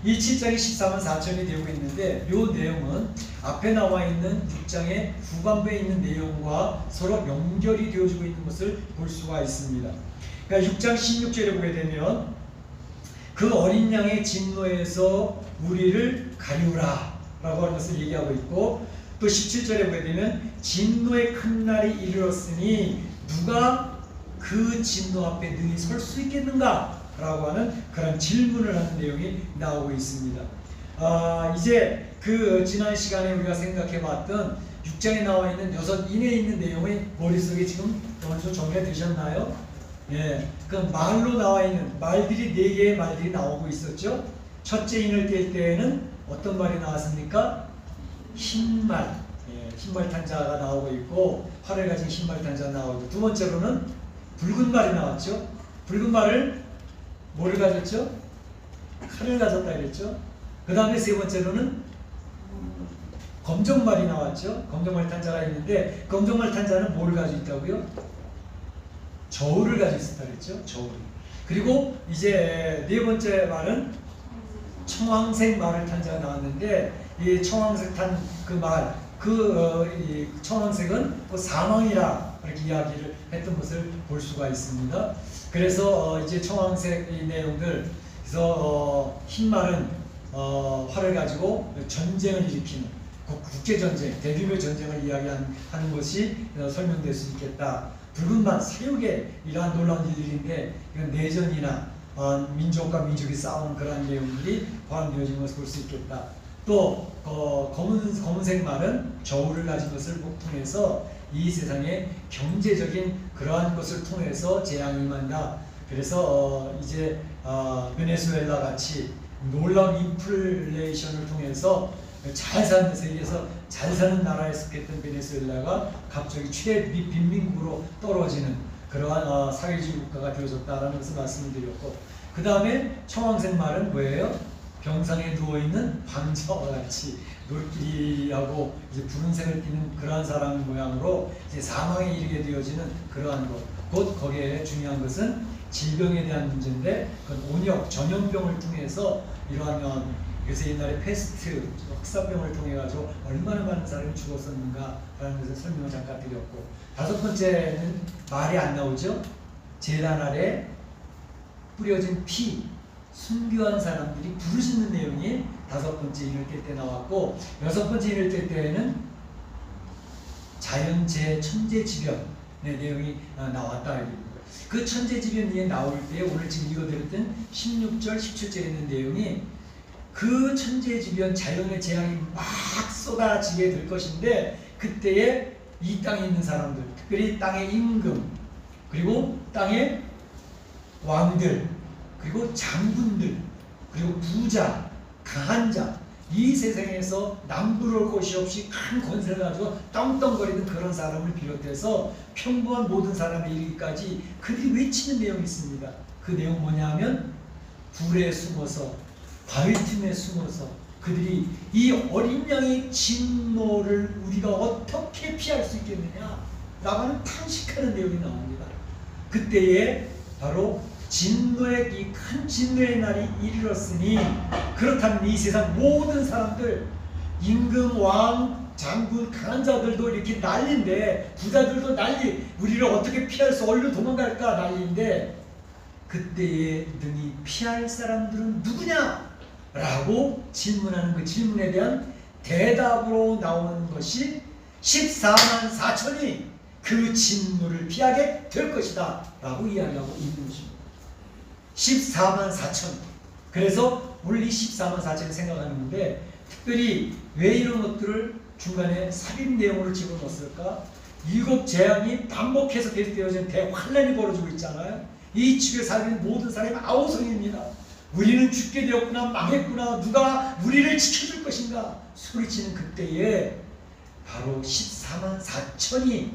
이 7장이 14만 4천이 되고 있는데, 이 내용은 앞에 나와 있는 6장의 후반부에 있는 내용과 서로 연결이 되어지고 있는 것을 볼 수가 있습니다. 그러니까 6장 16절에 보게 되면 그 어린 양의 진노에서 우리를 가리우라 라고 하는 것을 얘기하고 있고, 또 17절에 보게 되면 진노의 큰 날이 이르렀으니 누가 그 진노 앞에 능히 설 수 있겠는가 라고 하는 그런 질문을 하는 내용이 나오고 있습니다. 이제 그 지난 시간에 우리가 생각해 봤던 6장에 나와 있는 6인에 있는 내용이 머릿속에 지금 어느 정도 정리가 되셨나요? 예, 그 말로 나와 있는 말들이 4개의 말들이 나오고 있었죠. 첫째 인을 뗄 때에는 어떤 말이 나왔습니까? 흰말, 흰말 탄자가 나오고 있고, 활을 가진 흰말 탄자가 나오고, 두 번째로는 붉은 말이 나왔죠. 붉은 말을 뭐를 가졌죠? 칼을 가졌다 그랬죠. 그 다음에 세 번째로는 검정말이 나왔죠. 검정말 탄자가 있는데, 검정말 탄자는 뭘 가지고 있다고요? 저울을 가지고 있었다 그랬죠. 저울. 그리고 이제 네 번째 말은 청황색 말을 탄자가 나왔는데, 이 청황색 탄 그 말, 이 청황색은 그 사망이라 이렇게 이야기를 했던 것을 볼 수가 있습니다. 그래서 이제 청황색 이 내용들, 그래서 흰 말은 활을 가지고 전쟁을 일으키는 국제전쟁, 대규모 전쟁을 이야기하는 것이 설명될 수 있겠다. 붉은 말, 사육의 이러한 놀라운 일들인데, 이건 내전이나 민족과 민족이 싸우는 그러한 내용들이 포함되어진 것을 볼 수 있겠다. 또 검은색 말은 저울을 가진 것을 통해서 이 세상의 경제적인 그러한 것을 통해서 재앙이 임한다. 그래서 이제 베네수엘라 같이 놀라운 인플레이션을 통해서 잘 사는 세계에서 잘 사는 나라에 속했던 베네수엘라가 갑자기 최빈민국으로 떨어지는 그러한 사회주의 국가가 되어졌다라는 것을 말씀을 드렸고, 그 다음에 청황색 말은 뭐예요? 병상에 누워있는 방자와 같이 놀끼리하고 이제 붉은색을 띠는 그러한 사람 모양으로 이제 사망에 이르게 되어지는 그러한 것. 곧 거기에 중요한 것은 질병에 대한 문제인데, 그건 온역, 전염병을 통해서 이러한 그래서 옛날에 패스트, 흑사병을 통해 가지고 얼마나 많은 사람이 죽었었는가라는 것을 설명을 잠깐 드렸고, 다섯 번째는 말이 안 나오죠. 제단 아래 뿌려진 피, 순교한 사람들이 부르짖는 내용이 다섯 번째 인을 뗄 때 나왔고, 여섯 번째 인을 뗄 때에는 자연재해, 천재지변의 내용이 나왔다. 그 천재지변이 나올 때 오늘 지금 읽어드렸던 16절, 17절에 있는 내용이 그 천재지변, 자연의 재앙이 막 쏟아지게 될 것인데, 그때에 이 땅에 있는 사람들, 특별히 땅의 임금, 그리고 땅의 왕들, 그리고 장군들, 그리고 부자, 강한 자, 이 세상에서 남부러울 곳이 없이 큰 권세를 가지고 떵떵거리는 그런 사람을 비롯해서 평범한 모든 사람에 이르기까지 그들이 외치는 내용이 있습니다. 그 내용 뭐냐면, 불에 숨어서, 바위 틈에 숨어서 그들이 이 어린 양의 진노를 우리가 어떻게 피할 수 있겠느냐 라고 하는 탄식하는 내용이 나옵니다. 그때에 바로 진노의 이 큰 진노의 날이 이르렀으니, 그렇다면 이 세상 모든 사람들, 임금, 왕, 장군, 강한 자들도 이렇게 난리인데, 부자들도 난리, 우리를 어떻게 피할 수, 어디로 도망갈까 난리인데, 그때에 능히 피할 사람들은 누구냐? 라고 질문하는 그 질문에 대한 대답으로 나오는 것이 14만 4천이 그 진노를 피하게 될 것이다 라고 이야기하고 있는 것입니다. 14만 4천. 그래서 오늘 이 14만 4천을 생각하는데, 특별히 왜 이런 것들을 중간에 삽입 내용으로 집어넣었을까? 7 재앙이 반복해서 계속되어진 대환란이 벌어지고 있잖아요. 이 집에 살는 모든 사람이 아우성입니다. 우리는 죽게 되었구나, 망했구나, 누가 우리를 지켜줄 것인가 소리치는 그때에 바로 14만 4천이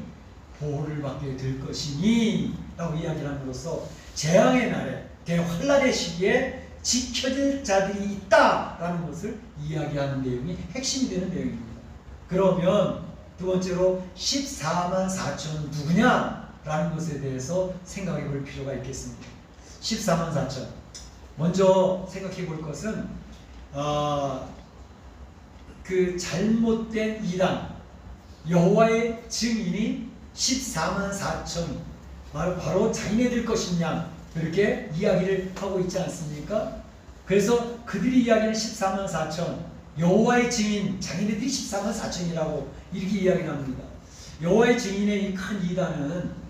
보호를 받게 될 것이니 라고 이야기를 함으로써 재앙의 날에, 대환란의 시기에 지켜질 자들이 있다라는 것을 이야기하는 내용이 핵심이 되는 내용입니다. 그러면 두 번째로 14만 4천은 누구냐? 라는 것에 대해서 생각해 볼 필요가 있겠습니다. 14만 4천. 먼저 생각해 볼 것은 그 잘못된 이단, 여호와의 증인이 14만 4천 바로 자기네들 것이냐 이렇게 이야기를 하고 있지 않습니까? 그래서 그들이 이야기하는 14만 4천, 여호와의 증인, 자기네들이 14만 4천이라고 이렇게 이야기를 합니다. 여호와의 증인의 이 큰 이단은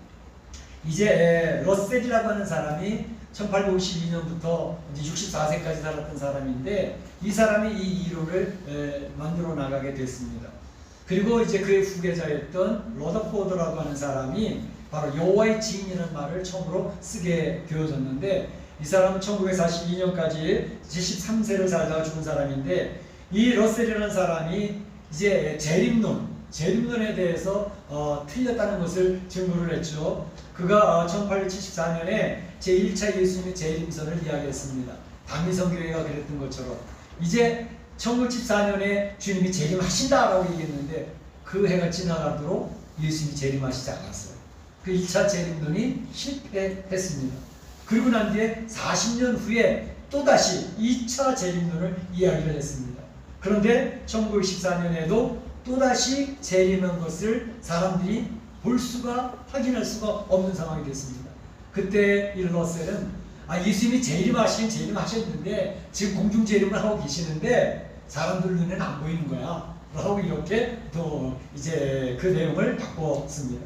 이제 러셀이라고 하는 사람이 1852년부터 64세까지 살았던 사람인데, 이 사람이 이 이론을 만들어 나가게 됐습니다. 그리고 이제 그의 후계자였던 러더포드라고 하는 사람이 바로 여호와의 증인이라는 말을 처음으로 쓰게 되어졌는데, 이 사람은 1942년까지 73세를 살다가 죽은 사람인데, 이 러셀이라는 사람이 이제 재림론에 대해서 틀렸다는 것을 증거를 했죠. 그가 1874년에 제1차 예수님의 재림선을 이야기했습니다. 방위성교회가 그랬던 것처럼 이제 1974년에 주님이 재림하신다라고 얘기했는데, 그 해가 지나가도록 예수님이 재림하시지 않았어요. 그 1차 재림론이 실패했습니다. 그리고 난 뒤에 40년 후에 또다시 2차 재림론을 이야기를 했습니다. 그런데 1914년에도 또다시 재림한 것을 사람들이 확인할 수가 없는 상황이 됐습니다. 그때 이 러셀은 예수님이 재림하셨는데 지금 공중 재림을 하고 계시는데 사람들 눈에는 안 보이는 거야 라고 이렇게 또 이제 그 내용을 바꿨습니다.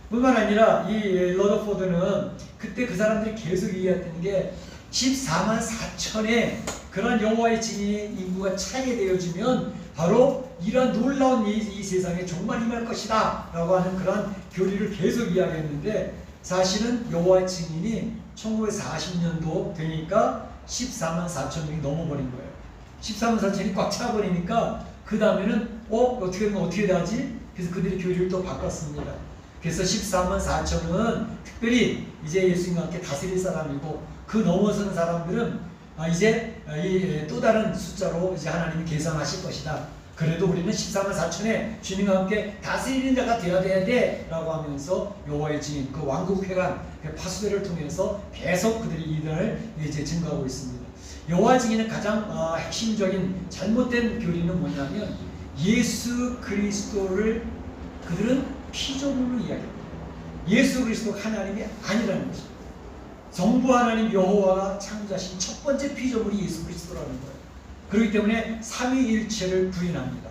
뿐만 아니라 이 러더포드는 그때 그 사람들이 계속 얘기했던 게 14만 4천의 그런 여호와의 증인의 인구가 차게 되어지면 바로 이러한 놀라운 이 세상에 정말 임할 것이다 라고 하는 그런 교리를 계속 이야기했는데, 사실은 여호와의 증인이 1940년도 되니까 14만 4천 명이 넘어버린 거예요. 14만 4천이 꽉 차버리니까 그 다음에는 어떻게 되지? 그래서 그들이 교리를 또 바꿨습니다. 그래서 14만 4천은 특별히 이제 예수님과 함께 다스릴 사람이고, 그 넘어서는 사람들은 이제 또 다른 숫자로 이제 하나님이 계산하실 것이다. 그래도 우리는 14만 4천에 주님과 함께 다스리는 자가 되어야 돼 라고 하면서 여호와의 증인, 그 왕국회관, 그 파수대를 통해서 계속 그들이 이들을 이제 증거하고 있습니다. 여호와 증인의 가장 핵심적인 잘못된 교리는 뭐냐면, 예수 그리스도를 그들은 피조물로 이야기합니다. 예수 그리스도가 하나님이 아니라는 것입니다. 성부 하나님 여호와가 창조하신 첫 번째 피조물이 예수 그리스도라는 거예요. 그렇기 때문에 삼위일체를 부인합니다.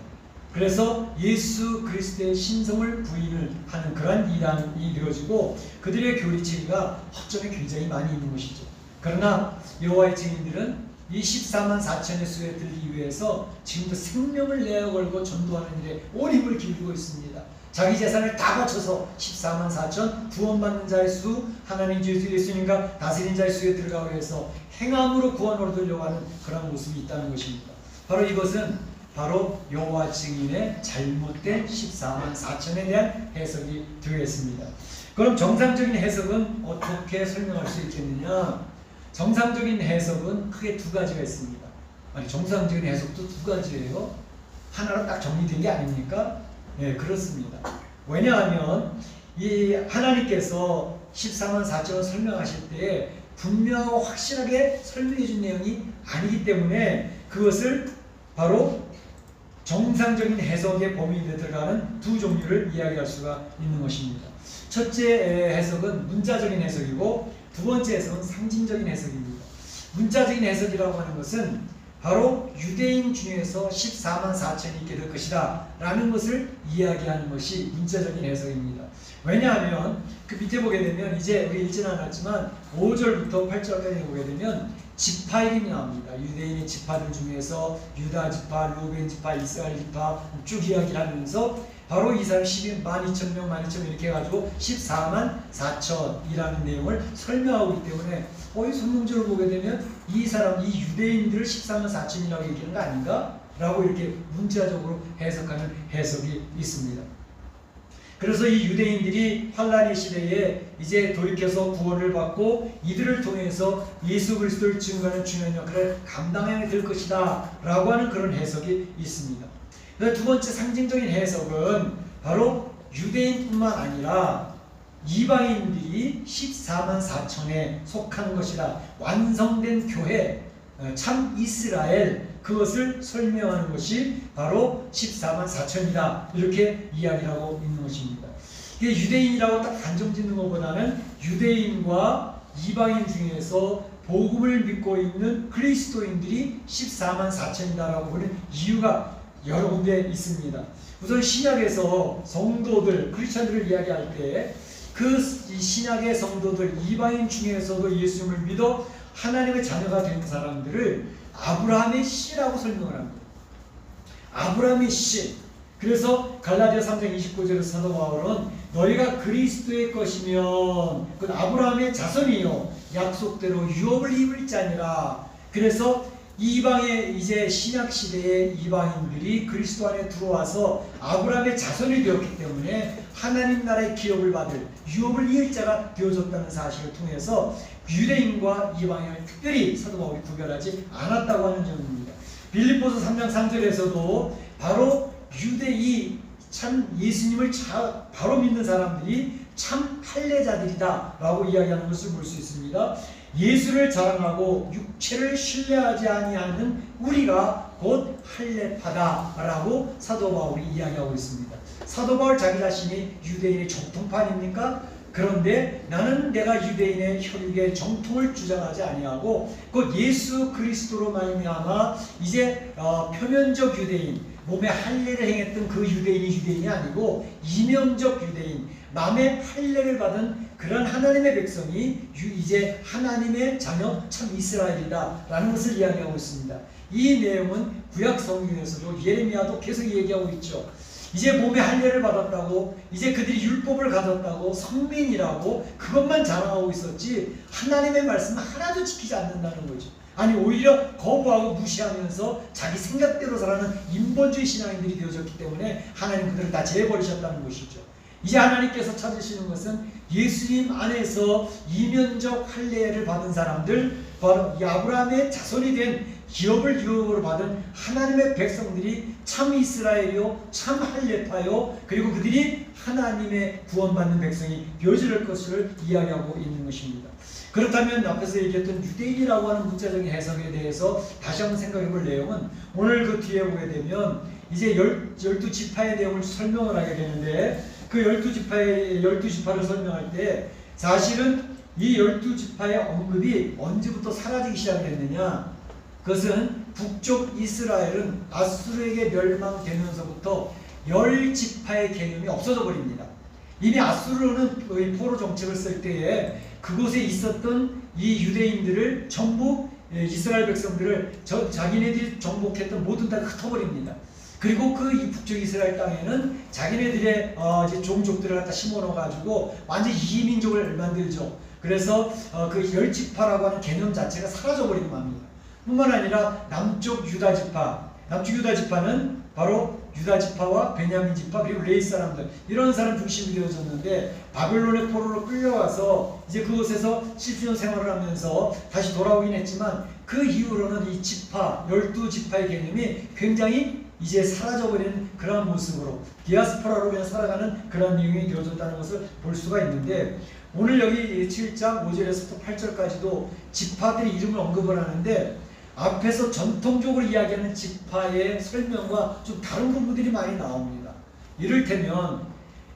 그래서 예수 그리스도의 신성을 부인을 하는 그러한 이단이 되어지고, 그들의 교리체계가 허점이 굉장히 많이 있는 것이죠. 그러나 여호와의 증인들은 이 14만 4천의 수에 들기 위해서 지금도 생명을 내어걸고 전도하는 일에 온 힘을 기울이고 있습니다. 자기 재산을 다 바쳐서 14만 4천 구원받는 자의 수, 하나님 예수님과 다스린 자의 수에 들어가기 위해서 행함으로 구원을 얻으려고 하는 그런 모습이 있다는 것입니다. 바로 이것은 바로 여호와 증인의 잘못된 14만 4천에 대한 해석이 되겠습니다. 그럼 정상적인 해석은 어떻게 설명할 수 있겠느냐? 정상적인 해석은 크게 두 가지가 있습니다. 아니, 정상적인 해석도 두 가지예요. 하나로 딱 정리된 게 아닙니까? 네, 그렇습니다. 왜냐하면 이 하나님께서 14만 4천을 설명하실 때 분명하고 확실하게 설명해 준 내용이 아니기 때문에 그것을 바로 정상적인 해석의 범위에 들어가는 두 종류를 이야기할 수가 있는 것입니다. 첫째 해석은 문자적인 해석이고 두 번째 해석은 상징적인 해석입니다. 문자적인 해석이라고 하는 것은 바로 유대인 중에서 14만 4천이 있게 될 것이다 라는 것을 이야기하는 것이 문자적인 해석입니다. 왜냐하면 그 밑에 보게 되면 이제 우리 읽지는 않았지만 5절부터 8절까지 보게 되면 지파 이름이 나옵니다. 유대인의 지파들 중에서 유다 지파, 루벤 지파, 이스라엘 지파 쭉 이야기를 하면서 바로 이 사람 12,000명 이렇게 해가지고 14만 4천이라는 내용을 설명하고 있기 때문에 이 성경적으로 보게 되면 이 사람, 이 유대인들을 14만 4천이라고 얘기하는 거 아닌가? 라고 이렇게 문자적으로 해석하는 해석이 있습니다. 그래서 이 유대인들이 환란의 시대에 이제 돌이켜서 구원을 받고 이들을 통해서 예수 그리스도를 증거하는 중요한 역할을 감당해야 될 것이다 라고 하는 그런 해석이 있습니다. 두 번째 상징적인 해석은 바로 유대인뿐만 아니라 이방인들이 14만 4천에 속하는 것이다. 완성된 교회, 참 이스라엘, 그것을 설명하는 것이 바로 14만 4천이다. 이렇게 이야기를 하고 있는 것입니다. 이게 유대인이라고 딱 단정 짓는 것보다는 유대인과 이방인 중에서 복음을 믿고 있는 그리스도인들이 14만 4천이다라고 보는 이유가 여러 군데 있습니다. 우선 신약에서 성도들, 크리스천들을 이야기할 때 그 신약의 성도들, 이방인 중에서도 예수님을 믿어 하나님의 자녀가 된 사람들을 아브라함의 씨라고 설명을 합니다. 아브라함의 씨. 그래서 갈라디아 3장 29절에서 사도 바울은 너희가 그리스도의 것이면 그 아브라함의 자손이요 약속대로 유업을 입을 자니라. 그래서 이방의 이제 신약 시대의 이방인들이 그리스도 안에 들어와서 아브라함의 자손이 되었기 때문에 하나님 나라의 기업을 받을 유업을 이을 자가 되어졌다는 사실을 통해서 유대인과 이방인을 특별히 사도 바울이 구별하지 않았다고 하는 점입니다. 빌립보서 3장 3절에서도 바로 유대인 참 예수님을 바로 믿는 사람들이 참 할례자들이다 라고 이야기하는 것을 볼 수 있습니다. 예수를 자랑하고 육체를 신뢰하지 아니하는 우리가 곧 할례파다 라고 사도 바울이 이야기하고 있습니다. 사도 바울 자기 자신이 유대인의 정통파입니까? 그런데 나는 내가 유대인의 혈육의 정통을 주장하지 아니하고 곧 예수 그리스도로 말미암아 이제 표면적 유대인, 몸에 할례를 행했던 그 유대인이 아니고 이면적 유대인, 남의 할례를 받은 그런 하나님의 백성이 이제 하나님의 자녀 참 이스라엘이다 라는 것을 이야기하고 있습니다. 이 내용은 구약 성경에서도 예레미야도 계속 얘기하고 있죠. 이제 몸에 할례를 받았다고, 이제 그들이 율법을 가졌다고, 성민이라고 그것만 자랑하고 있었지 하나님의 말씀을 하나도 지키지 않는다는 거죠. 아니 오히려 거부하고 무시하면서 자기 생각대로 살아가는 인본주의 신앙인들이 되어졌기 때문에 하나님 그들을 다 제해버리셨다는 것이죠. 이제 하나님께서 찾으시는 것은 예수님 안에서 이면적 할례를 받은 사람들, 바로 아브라함의 자손이 된 기업을 유업으로 받은 하나님의 백성들이 참 이스라엘이요 참 할례파요 그리고 그들이 하나님의 구원받는 백성이 되어질 것을 이야기하고 있는 것입니다. 그렇다면 앞에서 얘기했던 유대인이라고 하는 문자적인 해석에 대해서 다시 한번 생각해 볼 내용은 오늘 그 뒤에 보게 되면 이제 12지파의 내용을 설명을 하게 되는데 그 12지파를 설명할 때 사실은 이 12지파의 언급이 언제부터 사라지기 시작을 했느냐, 그것은 북쪽 이스라엘은 아수르에게 멸망되면서부터 10지파의 개념이 없어져 버립니다. 이미 아수르는 거의 포로 정책을 쓸 때에 그곳에 있었던 이 유대인들을 전부 이스라엘 백성들을 자기네들이 정복했던 모든 땅을 흩어버립니다. 그리고 그 북쪽 이스라엘 땅에는 자기네들의 이제 종족들을 갖다 심어넣어가지고 완전 이민족을 만들죠. 그래서 그 10지파라고 하는 개념 자체가 사라져버리고 맙니다. 뿐만 아니라 남쪽 유다지파는 바로 유다지파와 베냐민지파 그리고 레위 사람들 이런 사람 중심이 되어졌는데 바벨론의 포로로 끌려와서 이제 그곳에서 70년 생활을 하면서 다시 돌아오긴 했지만 그 이후로는 이 지파, 12지파의 개념이 굉장히 이제 사라져버리는 그런 모습으로 디아스포라로 그냥 살아가는 그런 내용이 되어졌다는 것을 볼 수가 있는데 오늘 여기 7장 5절에서부터 8절까지도 지파들의 이름을 언급을 하는데 앞에서 전통적으로 이야기하는 지파의 설명과 좀 다른 부분들이 많이 나옵니다. 이를테면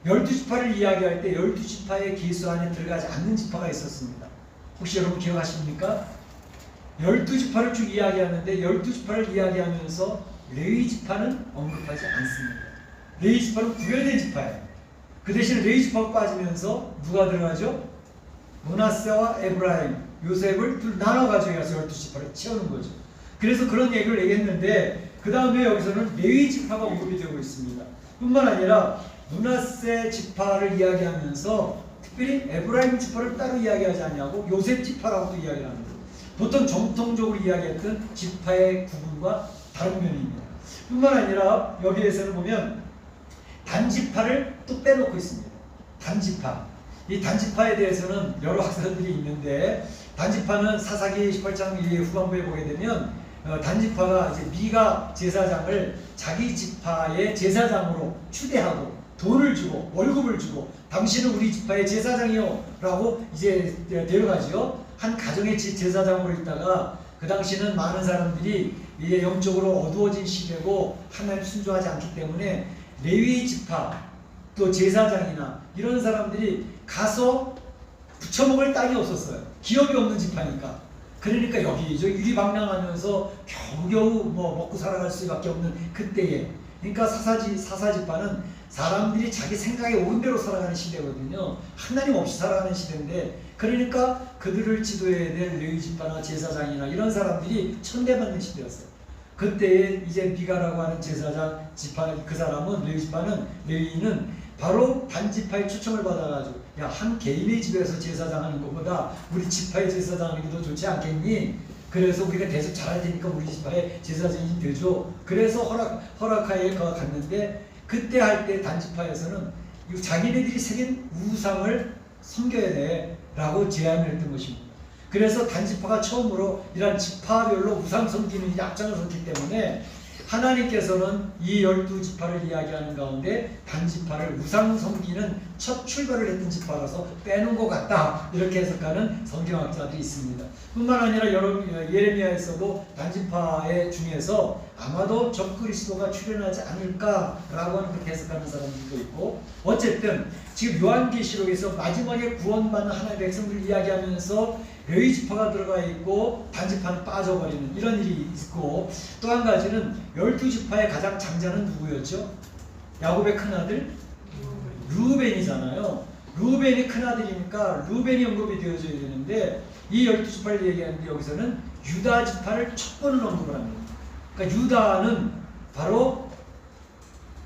12지파를 이야기할 때 12지파의 계수 안에 들어가지 않는 지파가 있었습니다. 혹시 여러분 기억하십니까? 12지파를 쭉 이야기하는데 12지파를 이야기하면서 레위지파는 언급하지 않습니다. 레위지파는 구별된 지파예요. 그 대신 레위지파가 빠지면서 누가 들어가죠? 므낫세와 에브라임, 요셉을 둘 나눠가지고 가서 12지파를 채우는 거죠. 그래서 그런 얘기를 얘기했는데 그 다음에 여기서는 레위지파가 언급이 되고 있습니다. 뿐만 아니라 므낫세 지파를 이야기하면서 특별히 에브라임 지파를 따로 이야기하지 않냐고 요셉 지파라고도 이야기를 합니다. 보통 정통적으로 이야기했던 지파의 구분과 다른 면입니다. 뿐만 아니라 여기에서는 보면 단지파를 또 빼놓고 있습니다. 단지파. 이 단지파에 대해서는 여러 학설들이 있는데 단지파는 사사기 18장 후반부에 보게 되면 단지파가 이제 미가 제사장을 자기 지파의 제사장으로 추대하고 돈을 주고 월급을 주고 당신은 우리 지파의 제사장이요 라고 이제 데려가지요. 한 가정의 제사장으로 있다가 그 당시는 많은 사람들이 이제 영적으로 어두워진 시대고 하나님 순종하지 않기 때문에 레위 지파 또 제사장이나 이런 사람들이 가서 부쳐먹을 땅이 없었어요. 기업이 없는 지파니까. 그러니까 여기저기 유리방랑하면서 겨우겨우 뭐 먹고 살아갈 수밖에 없는 그때에, 그러니까 사사지파는 사람들이 자기 생각에 옳은 대로 살아가는 시대거든요. 하나님 없이 살아가는 시대인데, 그러니까 그들을 지도해야 될 레위지파나 제사장이나 이런 사람들이 천대받는 시대였어요. 그때에 이제 미가라고 하는 제사장 지파, 그 사람은 레위는 바로 단지파의 초청을 받아가지고 야, 한 개인의 집에서 제사장 하는 것보다 우리 지파의 제사장 하는 게 더 좋지 않겠니? 그래서 우리가 계속 잘할 테니까 우리 지파의 제사장이 되죠. 그래서 허락하에 갔는데, 그때 할 때 단지파에서는 자기네들이 새긴 우상을 섬겨야 돼 라고 제안을 했던 것입니다. 그래서 단지파가 처음으로 이런 지파별로 우상 섬기는 약장을 섰기 때문에 하나님께서는 이 12지파를 이야기하는 가운데 단지파를 우상 섬기는 첫 출발을 했던 지파라서 빼놓은 것 같다, 이렇게 해석하는 성경학자들이 있습니다. 뿐만 아니라 예레미야에서도 단지파의 중에서 아마도 적그리스도가 출현하지 않을까라고 하는 그렇게 해석하는 사람들도 있고, 어쨌든 지금 요한계시록에서 마지막에 구원받는 하나님의 백성들을 이야기하면서 레위지파가 들어가 있고 단지파는 빠져버리는 이런 일이 있고, 또 한 가지는 12지파의 가장 장자는 누구였죠? 야곱의 큰아들 루벤이잖아요. 루벤이 큰아들이니까 루벤이 언급이 되어져야 되는데, 이 12지파를 얘기하는데 여기서는 유다지파를 첫 번은 언급을 합니다. 그러니까 유다는 바로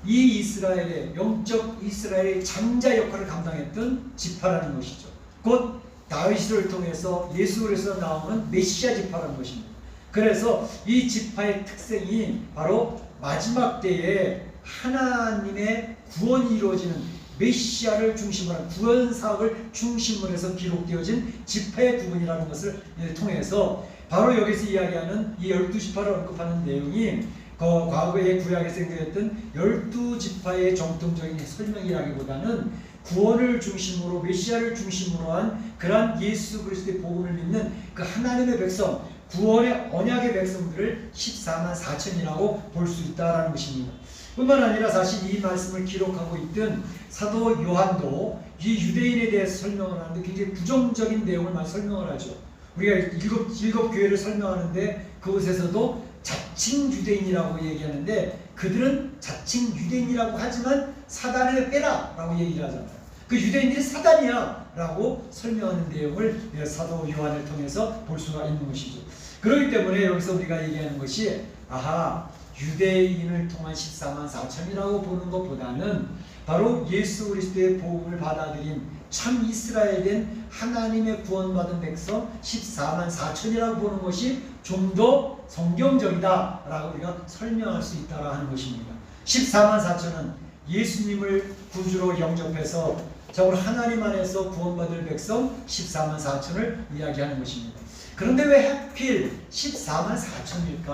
이 이스라엘의 영적 이스라엘의 장자 역할을 감당했던 지파라는 것이죠. 곧 다윗을 통해서 예수 그리스도가 나오는 메시아 지파라는 것입니다. 그래서 이 지파의 특성이 바로 마지막 때에 하나님의 구원이 이루어지는 메시아를 중심으로 한 구원 사업을 중심으로 해서 기록되어진 지파의 구분이라는 것을 통해서 바로 여기서 이야기하는 이 12지파를 언급하는 내용이 과거의 구약에서 생겨났던 12지파의 정통적인 설명이라기보다는 구원을 중심으로 메시아를 중심으로 한 그러한 예수 그리스도의 복음을 믿는 그 하나님의 백성, 구원의 언약의 백성들을 14만 4천이라고 볼 수 있다는 것입니다. 뿐만 아니라 사실 이 말씀을 기록하고 있던 사도 요한도 이 유대인에 대해서 설명을 하는데 굉장히 부정적인 내용을 많이 설명을 하죠. 우리가 일곱 교회를 설명하는데 그곳에서도 자칭 유대인이라고 얘기하는데, 그들은 자칭 유대인이라고 하지만 사단을 빼라 라고 얘기를 하잖아요. 그 유대인들이 사단이야 라고 설명하는 내용을 사도 요한을 통해서 볼 수가 있는 것이죠. 그렇기 때문에 여기서 우리가 얘기하는 것이, 아하, 유대인을 통한 14만 4천이라고 보는 것보다는 바로 예수 그리스도의 복음을 받아들인 참 이스라엘된 하나님의 구원받은 백성 14만 4천이라고 보는 것이 좀 더 성경적이다 라고 우리가 설명할 수 있다고 하는 것입니다. 14만 4천은 예수님을 구주로 영접해서 정말 하나님 안에서 구원받을 백성 14만 4천을 이야기하는 것입니다. 그런데 왜 하필 14만 4천일까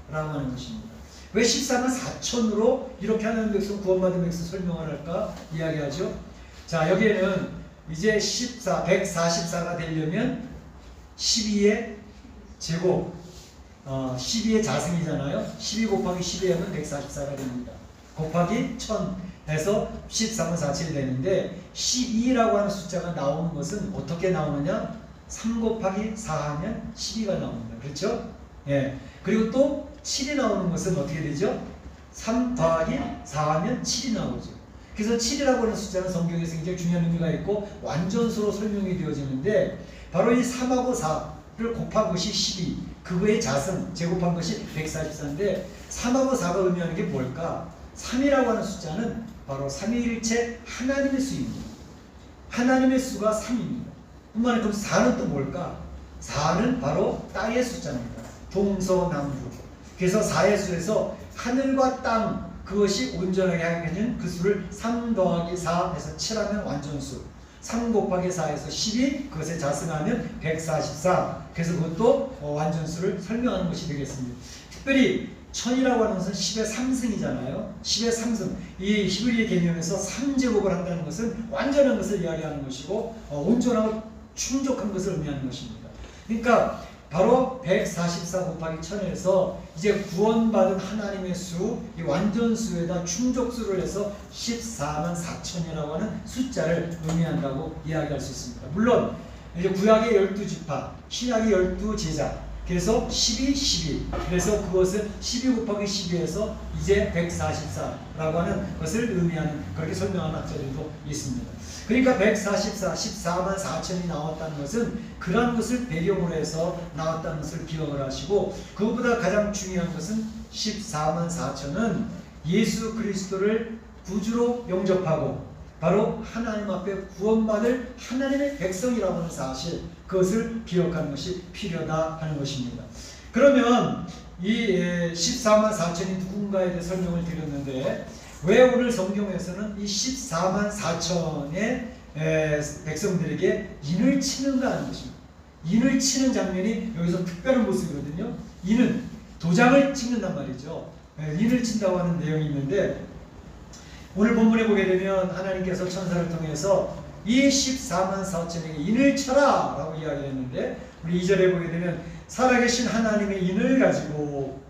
라고 하는 것입니다. 왜 14만 4천으로 이렇게 하나님 백성 구원받은 백성 설명을 할까 이야기하죠. 자, 여기에는 이제 144가 되려면 12의 제곱 12의 자승이잖아요. 12 곱하기 12 하면 144가 됩니다. 곱하기 1000해서 13은 47이 되는데 12라고 하는 숫자가 나오는 것은 어떻게 나오느냐? 3 곱하기 4 하면 12가 나옵니다. 그렇죠? 예. 그리고 또 7이 나오는 것은 어떻게 되죠? 3 더하기 4 하면 7이 나오죠. 그래서 7이라고 하는 숫자는 성경에서 굉장히 중요한 의미가 있고 완전수로 설명이 되어지는데 바로 이 3하고 4를 곱한 것이 12, 그거의 자승, 제곱한 것이 144인데 3하고 4가 의미하는 게 뭘까? 3이라고 하는 숫자는 바로 삼위일체 하나님의 수입니다. 하나님의 수가 3입니다. 뿐만 아니라 그럼 4는 또 뭘까? 4는 바로 땅의 숫자입니다. 동서남북. 그래서 4의 수에서 하늘과 땅, 그것이 온전하게 하는 그 수를 3 더하기 4 해서 7하면 완전수, 3 곱하기 4에서 12, 그것에 자승하면 144. 그래서 그것도 완전수를 설명하는 것이 되겠습니다. 특별히 1000이라고 하는 것은 10의 3승이잖아요. 10의 3승. 이 히브리의 개념에서 3제곱을 한다는 것은 완전한 것을 이야기하는 것이고 온전하고 충족한 것을 의미하는 것입니다. 그러니까 바로 144 곱하기 1000에서 이제 구원받은 하나님의 수, 이 완전수에다 충족수를 해서 14만 4천이라고 하는 숫자를 의미한다고 이야기할 수 있습니다. 물론 이제 구약의 12지파, 신약의 12제자, 그래서 12, 12. 그래서 그것은 12 곱하기 12에서 이제 144라고 하는 것을 의미하는, 그렇게 설명하는 학자들도 있습니다. 그러니까 144, 14만 4천이 나왔다는 것은 그러한 것을 배경으로 해서 나왔다는 것을 기억을 하시고, 그것보다 가장 중요한 것은 14만 4천은 예수 그리스도를 구주로 영접하고 바로 하나님 앞에 구원받을 하나님의 백성이라고 하는 사실, 그것을 기억하는 것이 필요하다 하는 것입니다. 그러면 이 14만 4천이 누군가에 대해 설명을 드렸는데 왜 오늘 성경에서는 이 14만 4천의 백성들에게 인을 치는가 하는 것입니다. 인을 치는 장면이 여기서 특별한 모습이거든요. 인은 도장을 찍는단 말이죠. 인을 친다고 하는 내용이 있는데 오늘 본문에 보게 되면 하나님께서 천사를 통해서 이 14만 4천에게 인을 쳐라 라고 이야기했는데 우리 2절에 보게 되면 살아계신 하나님의 인을 가지고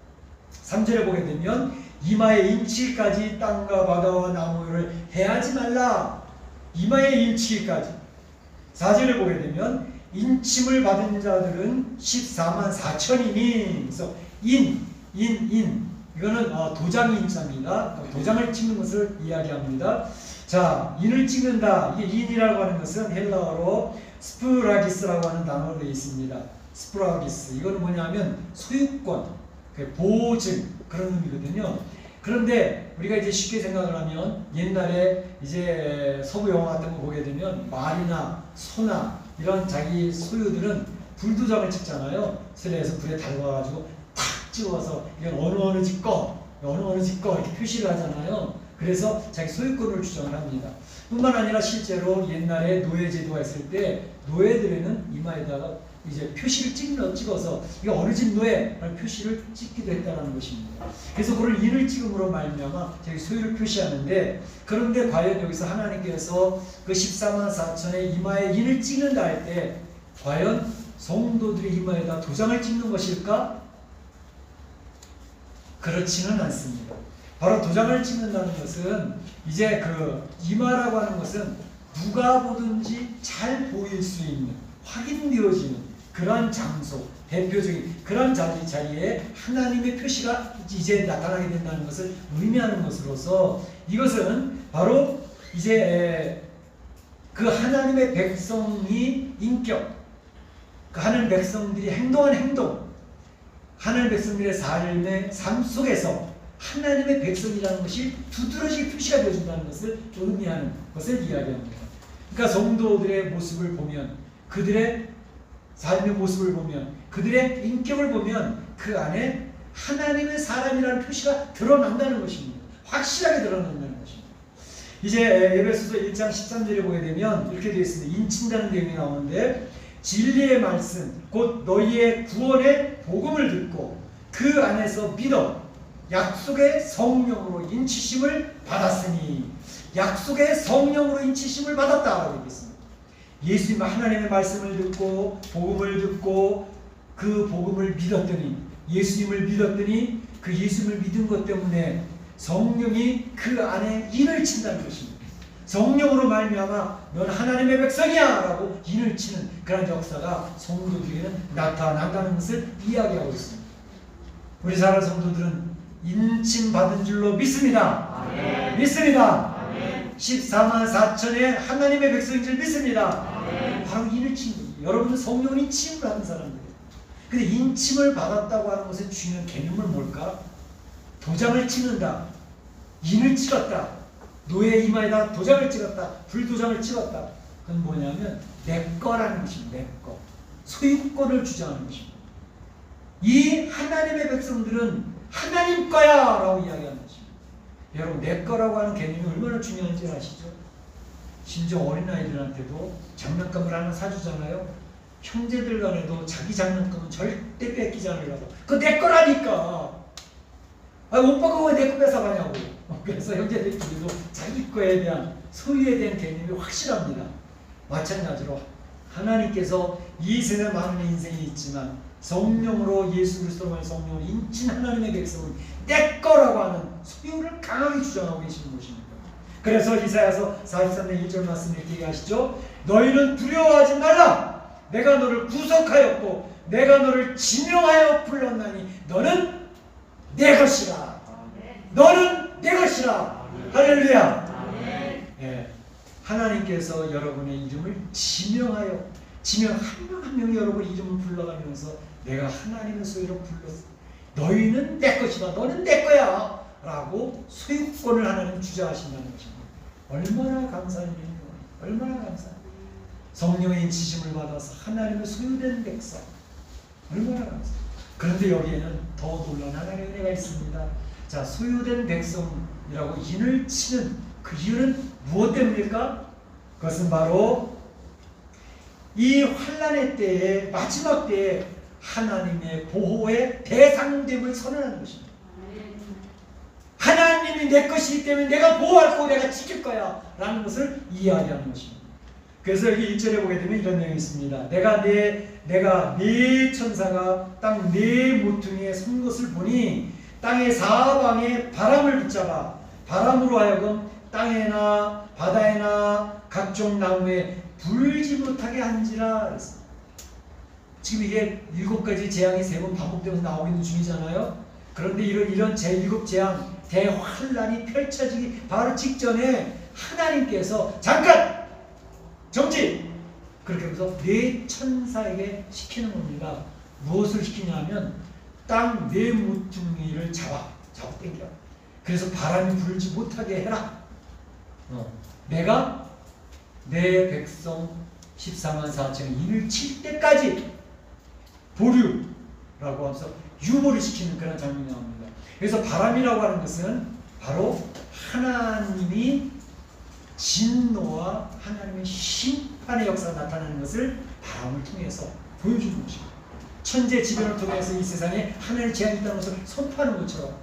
3절에 보게 되면 이마에 인치기까지 땅과 바다와 나무를 해하지 말라. 이마에 인치기까지. 4절에 보게 되면 인침을 받은 자들은 14만 4천이니. 그래서 인. 이거는 도장이 인자입니다. 도장을 찍는 것을 이야기합니다. 자, 인을 찍는다. 이게 인이라고 하는 것은 헬라어로 스프라기스라고 하는 단어로 되어 있습니다. 스프라기스. 이거는 뭐냐면 소유권, 보증, 그런 의미거든요. 그런데 우리가 이제 쉽게 생각을 하면 옛날에 이제 서부 영화 같은 거 보게 되면 말이나 소나 이런 자기 소유들은 불도장을 찍잖아요. 슬레에서 불에 달궈가지고 탁 찍어서 이건 어느 집 거, 어느 집 거 이렇게 표시를 하잖아요. 그래서 자기 소유권을 주장을 합니다. 뿐만 아니라 실제로 옛날에 노예제도가 있을 때 노예들에는 이마에다가 이제 표시를 찍어서 이거 어느 집 노예라는 표시를 찍기도 했다는 것입니다. 그래서 그걸 인을 찍음으로 말미암아 자기 소유를 표시하는데, 그런데 과연 여기서 하나님께서 그 14만 4천의 이마에 인을 찍는다 할 때 과연 성도들의 이마에다 도장을 찍는 것일까? 그렇지는 않습니다. 바로 도장을 찍는다는 것은 이제 그 이마라고 하는 것은 누가 보든지 잘 보일 수 있는, 확인되어지는 그러한 장소, 대표적인 그런 자리에 하나님의 표시가 이제 나타나게 된다는 것을 의미하는 것으로서 이것은 바로 이제 그 하나님의 백성이 인격, 그 하나님 백성들이 행동하는 행동, 하나님 백성들의 삶 속에서 하나님의 백성이라는 것이 두드러지게 표시가 되어준다는 것을 의미하는 것을 이야기합니다. 그러니까 성도들의 모습을 보면, 그들의 삶의 모습을 보면, 그들의 인격을 보면 그 안에 하나님의 사람이라는 표시가 드러난다는 것입니다. 확실하게 드러난다는 것입니다. 이제 에베소서 1장 13절에 보게 되면 이렇게 되어 있습니다. 인친다는 내용이 나오는데 진리의 말씀 곧 너희의 구원의 복음을 듣고 그 안에서 믿어 약속의 성령으로 인치심을 받았으니, 약속의 성령으로 인치심을 받았다라고 얘기했습니다. 예수님 하나님의 말씀을 듣고 복음을 듣고 그 복음을 믿었더니 예수님을 믿었더니 그 예수님을 믿은 것 때문에 성령이 그 안에 인을 친다는 것입니다. 성령으로 말미암아 넌 하나님의 백성이야 라고 인을 치는 그런 역사가 성도들에게는 나타난다는 것을 이야기하고 있습니다. 우리 사랑 성도들은 인침 받은 줄로 믿습니다. 아멘. 믿습니다. 아멘. 14만 4천의 하나님의 백성인 줄 믿습니다. 아멘. 바로 인을 친 거예요. 여러분은 성령은 인침을 받은 사람들이에요. 근데 인침을 받았다고 하는 것의 중요한 개념은 뭘까? 도장을 찍는다. 인을 찍었다. 노예 이마에다 도장을 찍었다. 불도장을 찍었다. 그건 뭐냐면 내 거라는 것입니다. 내 거. 소유권을 주장하는 것입니다. 이 하나님의 백성들은 하나님 거야 라고 이야기하는 것입니다. 여러분 내 거라고 하는 개념이 얼마나 중요한지 아시죠? 심지어 어린아이들한테도 장난감을 하나 사주잖아요. 형제들 간에도 자기 장난감은 절대 뺏기지 않으려고. 그거 내 거라니까. 아, 오빠가 왜 내 거 뺏어가냐고. 그래서 형제들끼리도 자기 거에 대한 소유에 대한 개념이 확실합니다. 마찬가지로 하나님께서 이 세상에 많은 인생이 있지만 성령으로 예수 그리스도로 성령을 인친 하나님의 백성은 내 거라고 하는 소유를 강하게 주장하고 계시는 것입니다. 그래서 이사야서 43장 1절 말씀 이렇게 얘기하시죠. 너희는 두려워하지 말라. 내가 너를 구속하였고 내가 너를 지명하여 불렀나니 너는 내 것이라. 너는 내 것이라. 할렐루야. 예, 하나님께서 여러분의 이름을 지명하여 지명 한 명 한 명이 여러분 이름을 불러가면서 내가 하나님의 소유로 불렀어. 너희는 내 것이다. 너는 내 거야. 라고 소유권을 하나님 주장하신다는 것입니다. 얼마나 감사한 일이에요. 얼마나 감사해요. 성령의 인치심을 받아서 하나님의 소유된 백성. 얼마나 감사해요. 그런데 여기에는 더 놀라운 하나님의 은혜가 있습니다. 자, 소유된 백성이라고 인을 치는 그 이유는 무엇 때문일까? 그것은 바로 이 환난의 때에 마지막 때에 하나님의 보호의 대상됨을 선언하는 것입니다. 하나님이 내 것이기 때문에 내가 보호할 거고 내가 지킬 거야 라는 것을 이야기하는 것입니다. 그래서 여기 1절에 보게 되면 이런 내용이 있습니다. 내가 네 천사가 땅 네 모퉁이에 선 것을 보니 땅의 사방에 바람을 붙잡아 바람으로 하여금 땅에나 바다에나 각종 나무에 불지 못하게 한지라 그랬습니다. 지금 이게 7가지 재앙이 3번 반복되면서 나오고 있는 중이잖아요. 그런데 이런 제7 재앙 대환란이 펼쳐지기 바로 직전에 하나님께서 잠깐 정지! 그렇게 해서 네 천사에게 시키는 겁니다. 무엇을 시키냐면 땅 네 모퉁이를 잡아 당겨. 그래서 바람이 불지 못하게 해라. 내가 내 백성 14만 4천의 인을 칠 때까지 보류라고 하면서 유보를 시키는 그런 장면이 나옵니다. 그래서 바람이라고 하는 것은 바로 하나님이 진노와 하나님의 심판의 역사가 나타나는 것을 바람을 통해서 보여주는 것입니다. 천재지변을 통해서 이 세상에 하나님의 재앙이 있다는 것을 선포하는 것처럼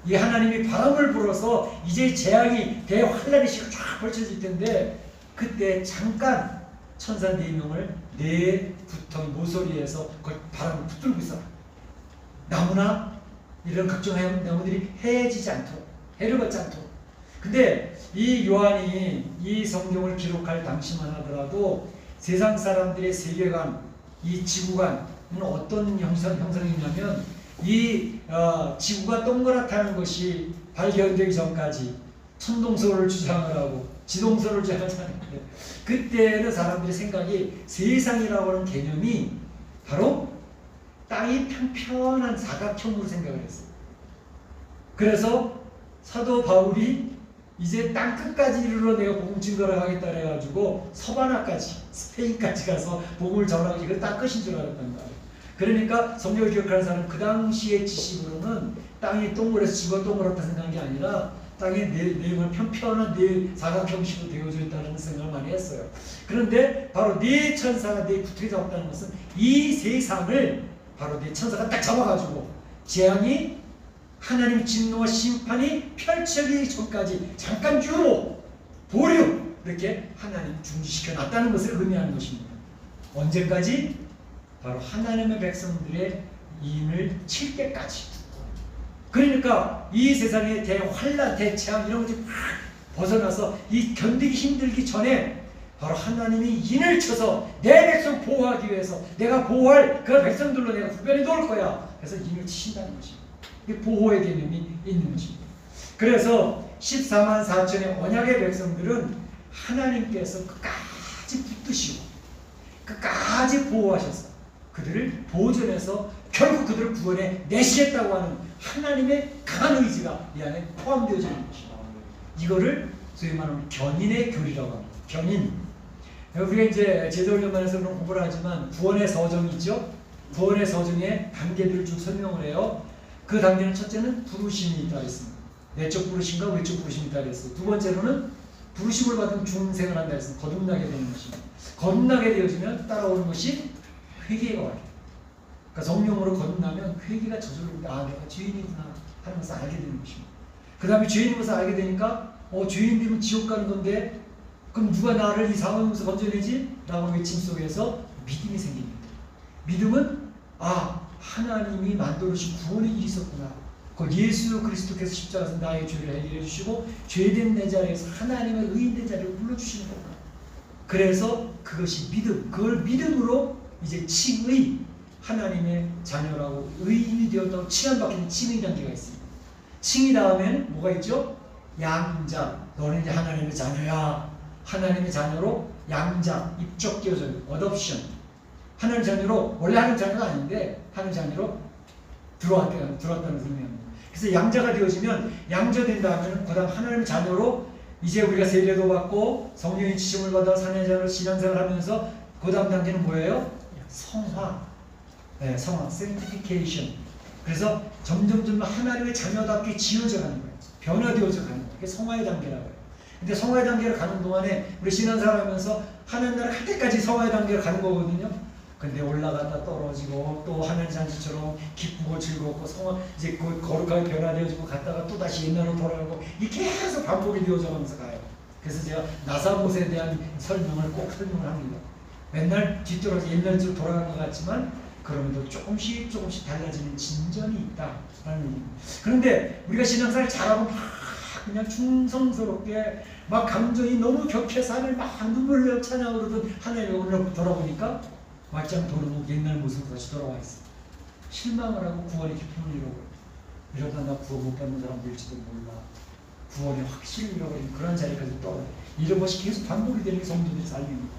이 하나님이 바람을 불어서 이제 재앙이 대환란의 시가 쫙 펼쳐질 텐데 그때 잠깐 천사 4명을 네 구덩이 모서리에서 그걸 바람을 붙들고 있어. 나무나 이런 각종 나무들이 해지지 않도록 해를 받지 않도록. 근데 이 요한이 이 성경을 기록할 당시만 하더라도 세상 사람들의 세계관, 이 지구관은 어떤 형성이냐면 이 지구가 동그랗다는 것이 발견되기 전까지 천동설을 주장을 하고 지동설을 주장하는데 그때는 사람들의 생각이 세상이라고 하는 개념이 바로 땅이 평평한 사각형으로 생각을 했어요. 그래서 사도 바울이 이제 땅 끝까지 이르러 내가 복음 증거를 하겠다 해가지고 서바나까지 스페인까지 가서 복음을 전하고 이거 땅 끝인 줄 알았단 말이에요. 그러니까 성경을 기억하는 사람은 그 당시의 지식으로는 땅이 동그래서 지구가 동그랗다 생각한 게 아니라 땅의 내용을 평평한 사각형식으로 되어져 있다는 생각을 많이 했어요. 그런데 바로 네 천사가 네 구덩이 잡았다는 것은 이 세상을 바로 네 천사가 딱 잡아가지고 재앙이 하나님 진노와 심판이 펼쳐지기 전까지 잠깐 유로, 보류 이렇게 하나님 중지시켜 놨다는 것을 의미하는 것입니다. 언제까지? 바로 하나님의 백성들의 인을 칠 때까지. 그러니까 이 세상의 대환란, 대재앙 이런 것들이 막 벗어나서 이 견디기 힘들기 전에 바로 하나님이 인을 쳐서 내 백성 보호하기 위해서 내가 보호할 그 백성들로 내가 구별해 놓을 거야. 그래서 인을 치신다는 것입니다. 이게 보호의 개념이 있는 것입니다. 그래서 14만 4천의 언약의 백성들은 하나님께서 끝까지 붙드시고 끝까지 보호하셔서 그들을 보존해서 결국 그들을 구원해 내시겠다고 하는 하나님의 강한 의지가 이 안에 포함되어져 있는 것입니다. 이거를 소위 말하는 견인의 교리라고 합니다. 견인. 우리가 이제 제도훈련반에서 그런 공부를 하지만 구원의 서정이 있죠. 구원의 서정의 단계들을 쭉 설명을 해요. 그 단계는 첫째는 부르심이 있다 했습니다. 내적 부르심과 외적 부르심이 있다 했어요. 두 번째로는 부르심을 받은 중생을 한다 했습니다. 거듭나게 되는 것입니다. 거듭나게 되어지면 따라오는 것이 회개가 와요. 그러니까 성령으로 거듭나면 회개가 저절로 아 내가 죄인이구나 하는 것을 알게 되는 것입니다. 그 다음에 죄인인 것을 알게 되니까 죄인 되면 지옥 가는 건데 그럼 누가 나를 이 상황에서 건져내지? 라고 외침 속에서 믿음이 생깁니다. 믿음은 하나님이 만들어주신 구원의 일이 있었구나. 그 예수 그리스도께서 십자가에서 나의 죄를 해결해 주시고 죄된 내 자리에서 하나님의 의인된 자리를 불러주시는 거구나. 그래서 그것이 믿음, 그걸 믿음으로 이제 칭의, 하나님의 자녀라고 의인이 되었다고 칭함받기는 칭의 단계가 있습니다. 칭의 다음에는 뭐가 있죠? 양자, 너는 이제 하나님의 자녀야. 하나님의 자녀로 양자, 입적되어져요. 어덥션. 하나님 자녀로, 원래 하나님 자녀가 아닌데 하나님 자녀로 들어왔다는 의미입니다. 그래서 양자가 되어지면 양자된 다음에는 그 다음 하나님의 자녀로 이제 우리가 세례도 받고 성령의 지침을 받아 사내 자녀로 신앙생활을 하면서 그 다음 단계는 뭐예요? 성화. 네, 성화, sanctification. 그래서 점점 하나님의 자녀답게 지어져 가는 거예요. 변화되어져 가는 거예요. 그게 성화의 단계라고 해요. 근데 성화의 단계를 가는 동안에 우리 신앙생활 하면서 하나님 나라 갈 때까지 성화의 단계를 가는 거거든요. 근데 올라갔다 떨어지고 또 하나님 잔치처럼 기쁘고 즐겁고 성화 이제 거룩하게 변화되어지고 갔다가 또 다시 옛날로 돌아가고 이게 계속 반복이 되어져 가면서 가요. 그래서 제가 나사못에 대한 설명을 꼭 설명을 합니다. 맨날 뒤돌아서 옛날처럼 돌아간 것 같지만 그러면도 조금씩 달라지는 진전이 있다라는 얘기입니다. 그런데 우리가 신앙생활 잘하고 막 그냥 충성스럽게 막 감정이 너무 격해서 하늘 막 눈물로 찬양을 그러던 하나님을 돌아보니까 막장 돌아보고 옛날 모습으로 다시 돌아와 있어. 실망을 하고 구원의 기쁨을 잃어버려. 이러다 나 구원 못 받는 사람 될지도 몰라. 구원의 확신을 잃어버린 그런 자리까지 떨어져. 이런 것이 계속 반복이 되는 게 성도들이 살입니다.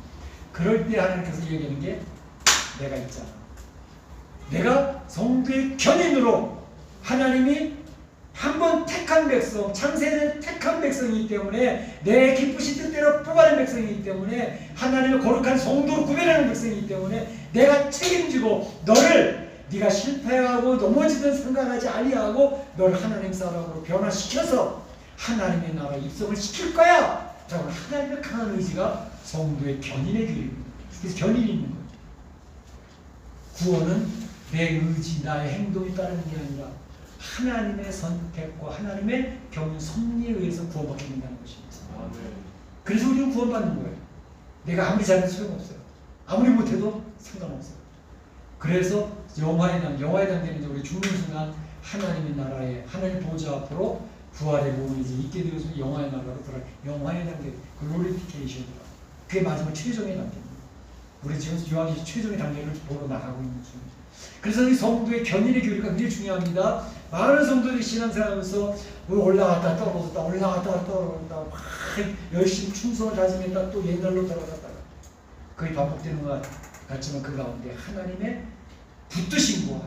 그럴 때 하나님께서 얘기하는 게 내가 있잖아. 내가 성도의 견인으로 하나님이 한번 택한 백성, 창세는 택한 백성이기 때문에 내 기쁘신 뜻대로 뽑아낸 백성이기 때문에 하나님의 거룩한 성도로 구별하는 백성이기 때문에 내가 책임지고 너를 네가 실패하고 넘어지든 생각하지 아니하고 너를 하나님 사람으로 변화시켜서 하나님의 나라에 입성을 시킬 거야. 라고 하나님의 강한 의지가 성도의 견인의 길입니다. 그래서 견인이 있는 거예요. 구원은 내 의지, 나의 행동이 따르는 게 아니라 하나님의 선택과 하나님의 경륜 섭리에 의해서 구원받게 된다는 것입니다. 그래서 우리는 구원받는 거예요. 내가 아무리 잘해도 소용없어요. 아무리 못해도 상관없어요. 그래서 영화의 단계는 우리 죽는 순간 하나님의 나라에 하나님 보좌 앞으로 부활의 몸을 이제 있게 되어서 영화의 나라로 들어가. 영화의 단계, 글로리피케이션이라. 그게 마지막 최종의 단계입니다. 우리 지금 요한이 최종의 단계를 보러 나가고 있는 중입니다. 그래서 이 성도의 견인의 교리가 굉장히 중요합니다. 많은 성도들이 신앙생활하면서 올라갔다 떨어졌다 막 열심히 충성을 다짐했다 또 옛날로 돌아갔다가 그게 반복되는 것 같지만 그 가운데 하나님의 붙드심과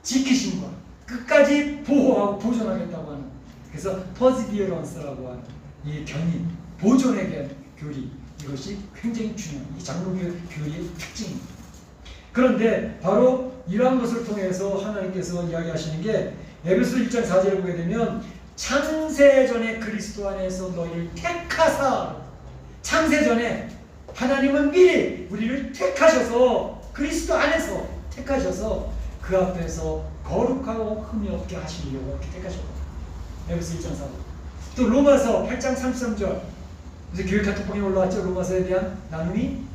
지키심과 끝까지 보호하고 보존하겠다고 하는 그래서 퍼지비어런스라고 하는 이 견인, 보존에 대한 교리 이것이 굉장히 중요한 이 장로교 교리의 특징입니다. 그런데 바로 이러한 것을 통해서 하나님께서 이야기하시는 게 에베소 1장 4절을 보게 되면 창세전에 그리스도 안에서 너희를 택하사 창세전에 하나님은 미리 우리를 택하셔서 그리스도 안에서 택하셔서 그 앞에서 거룩하고 흠이 없게 하시려고 이렇게 택하셨거든요. 에베소 1장 4절 또 로마서 8장 33절 이제 교회 카톡방에 올라왔죠. 로마서에 대한 나눔이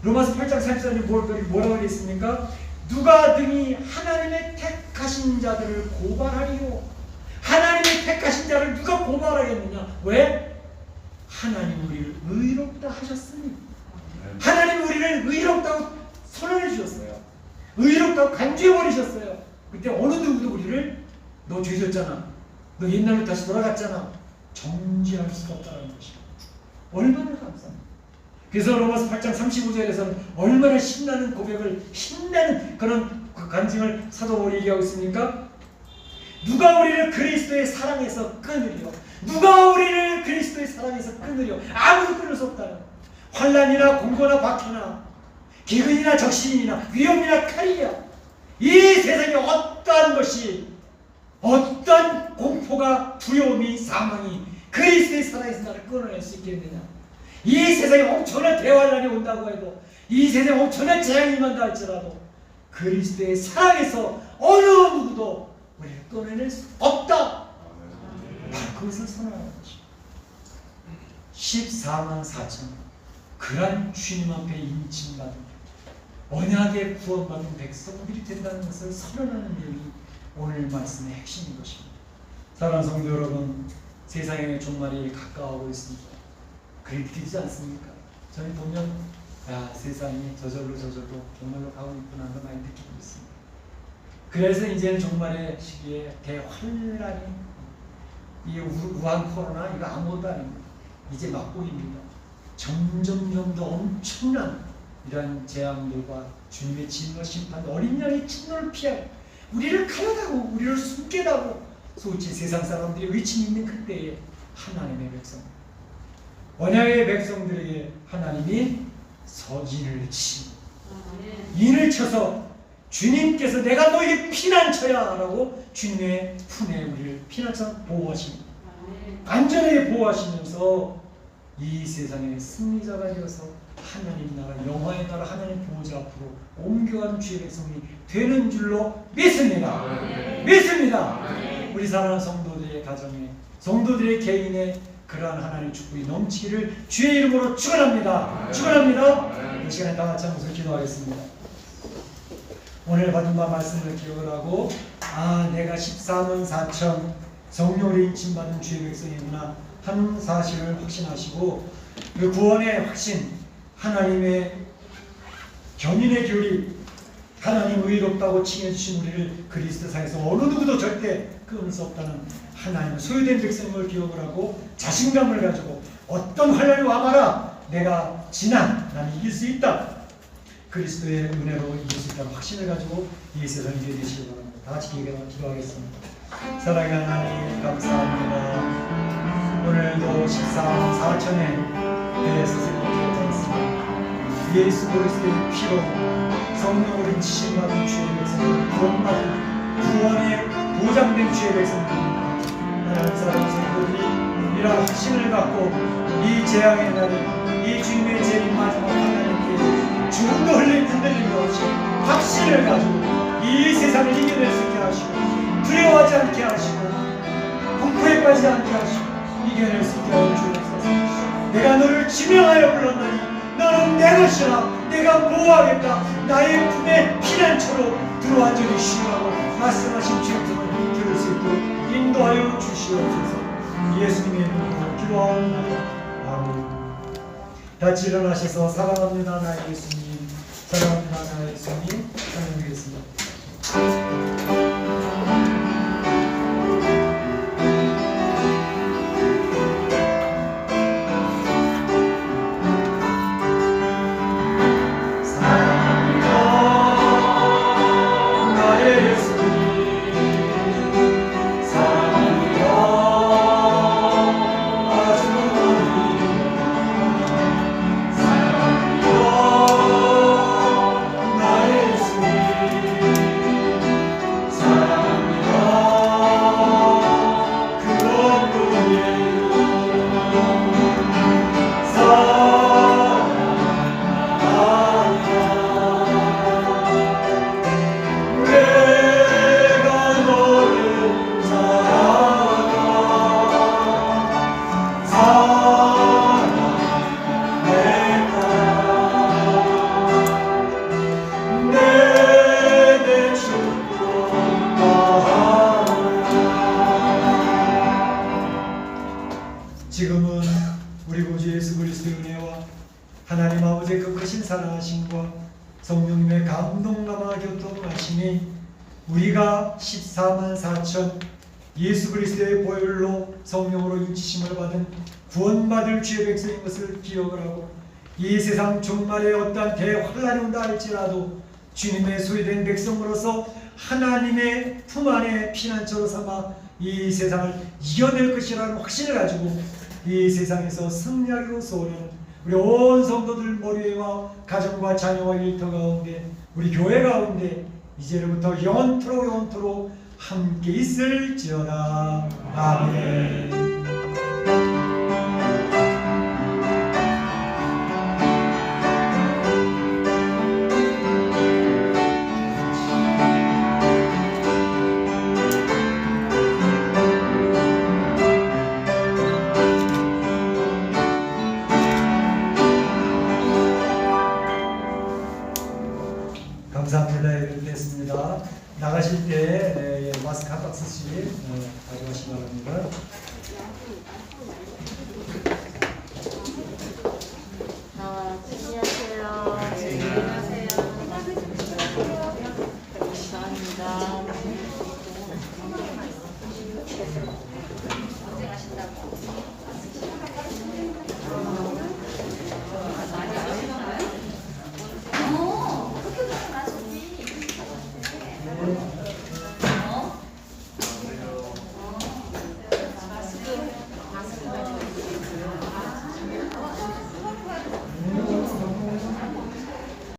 로마서 8장 34절에 뭐라고 했습니까? 누가 등이 하나님의 택하신 자들을 고발하리요. 하나님의 택하신 자를 누가 고발하겠느냐? 왜? 하나님 우리를 의롭다 하셨으니. 하나님 우리를 의롭다고 선언해 주셨어요. 의롭다고 간주해 버리셨어요. 그때 어느 누구도 우리를 너 죄졌잖아, 너 옛날로 다시 돌아갔잖아, 정죄할 수가 없다는 것이 얼마나 감사합니다. 그래서 로마서 8장 35절에서는 얼마나 신나는 고백을, 신나는 그런 간증을 사도 바울이 얘기하고 있습니까? 누가 우리를 그리스도의 사랑에서 끊으려? 누가 우리를 그리스도의 사랑에서 끊으려? 아무도 끊을 수 없다는. 환난이나 공고나 박해나 기근이나 적신이나 위험이나 칼이야, 이 세상에 어떠한 것이, 어떤 공포가, 두려움이, 사망이 그리스도의 사랑에서 나를 끊어낼 수 있겠느냐? 이 세상에 엄청난 대환란이 온다고 해도, 이 세상에 엄청난 재앙이 임한다 할지라도 그리스도의 사랑에서 어느 누구도 우리를 끊어낼 수 없다. 바로 그것을 선언하는 것입니다. 14만 4천 그런 주님 앞에 인침받은 언약의 구원받은 백성들이 된다는 것을 선언하는 내용이 오늘 말씀의 핵심인 것입니다. 사랑하는 성도 여러분, 세상의 종말이 가까워오고 있습니다. 그렇게 되지 않습니까? 저는 보면 세상이 저절로 정말로 가고 있구나 하는 걸 많이 느끼고 있습니다. 그래서 이제는 종말의 시기에 대환란이, 이 우한 코로나 이거 아무것도 아닙니다. 이제 막보입니다. 점점 더 엄청난 이러한 재앙들과 주님의 진노 심판, 어린 양의 진노를 피하고 우리를 가려다고, 우리를 숨게 다고 소치 세상 사람들이 외치고 있는 그때에 하나님의 백성, 언약의 백성들에게 하나님이 서진을 치, 인을 쳐서 주님께서 내가 너에게 피난처야 라고 주님의 품에 우리를 피난처 보호하십니다. 안전하게 보호하시면서 이 세상의 승리자가 되어서 하나님 나라, 영화의 나라, 하나님 보호자 앞으로 옮겨가는 주의 백성이 되는 줄로 믿습니다. 믿습니다. 우리 사랑하는 성도들의 가정에, 성도들의 개인의 그러한 하나님의 축복이 넘치기를 주의 이름으로 축원합니다. 축원합니다. 이 시간에 다 같이 한번 기도하겠습니다. 오늘 받은 바 말씀을 기억을 하고, 내가 14만 4천 성령으로 인침받은 주의 백성이구나 하는 사실을 확신하시고, 그 구원의 확신, 하나님의 견인의 교리, 하나님 의롭다고 칭해주신 우리를 그리스도 사이에서 어느 누구도 절대 끊을 수 없다는 하나님의 소유된 백성을 기억을 하고 자신감을 가지고 어떤 환난이 와봐라 내가 나는 이길 수 있다, 그리스도의 은혜로 이길 수 있다는 확신을 가지고 이 세상에 되시기 바랍니다. 다 같이 기도하겠습니다. 사랑하는 하나님 감사합니다. 오늘도 14만 4천의 대선생님을 기억하겠습니다. 예수 그리스도의 피로 성령으로 인치심받은 주의 백성들, 구원받은 구원에 보장된 주의 백성들입니다. 하나님 사랑하는 성도들이 이러한 확신을 갖고 이 재앙의 날에, 이 주님의 재림 마지막 하나님께 죽음도 흔들림도 없이 확신을 가지고 이 세상을 이겨낼 수 있게 하시고, 두려워하지 않게 하시고, 공포에 빠지지 않게 하시고, 이겨낼 수 있게 하여 주옵소서. 내가 너를 지명하여 불렀나니 너는 내 것이라, 내가 보호하겠다, 나의 품에 피난처로 들어와 저리 쉬라고 말씀하신 주님을 들을 수 있도록 인도하여 주시옵소서. 예수님의 이름으로 기도하옵나이다. 아멘. 같이 일어나셔서 사랑합니다 나의 예수님, 사랑합니다 나의 예수님 찬양하겠습니다. 충만하심과 성령님의 감동감화 교통하심이 우리가 14만 4천 예수 그리스도의 보혈로 성령으로 인치심을 받은 구원받을 주의 백성인 것을 기억을 하고 이 세상 종말에 어떠한 대환란이 온다 할지라도 주님의 소유된 백성으로서 하나님의 품 안에 피난처로 삼아 이 세상을 이겨낼 것이라는 확신을 가지고 이 세상에서 승리하기로 소원하는 우리 온 성도들 머리와 가정과 자녀와 일터 가운데 우리 교회 가운데 이제로부터 영원토록 함께 있을지어다. 아멘. 감사합니다. 됐습니다. 나가실 때 마스크 한 박스씩 가져가시기 바랍니다. 안녕하세요. 감사합니다.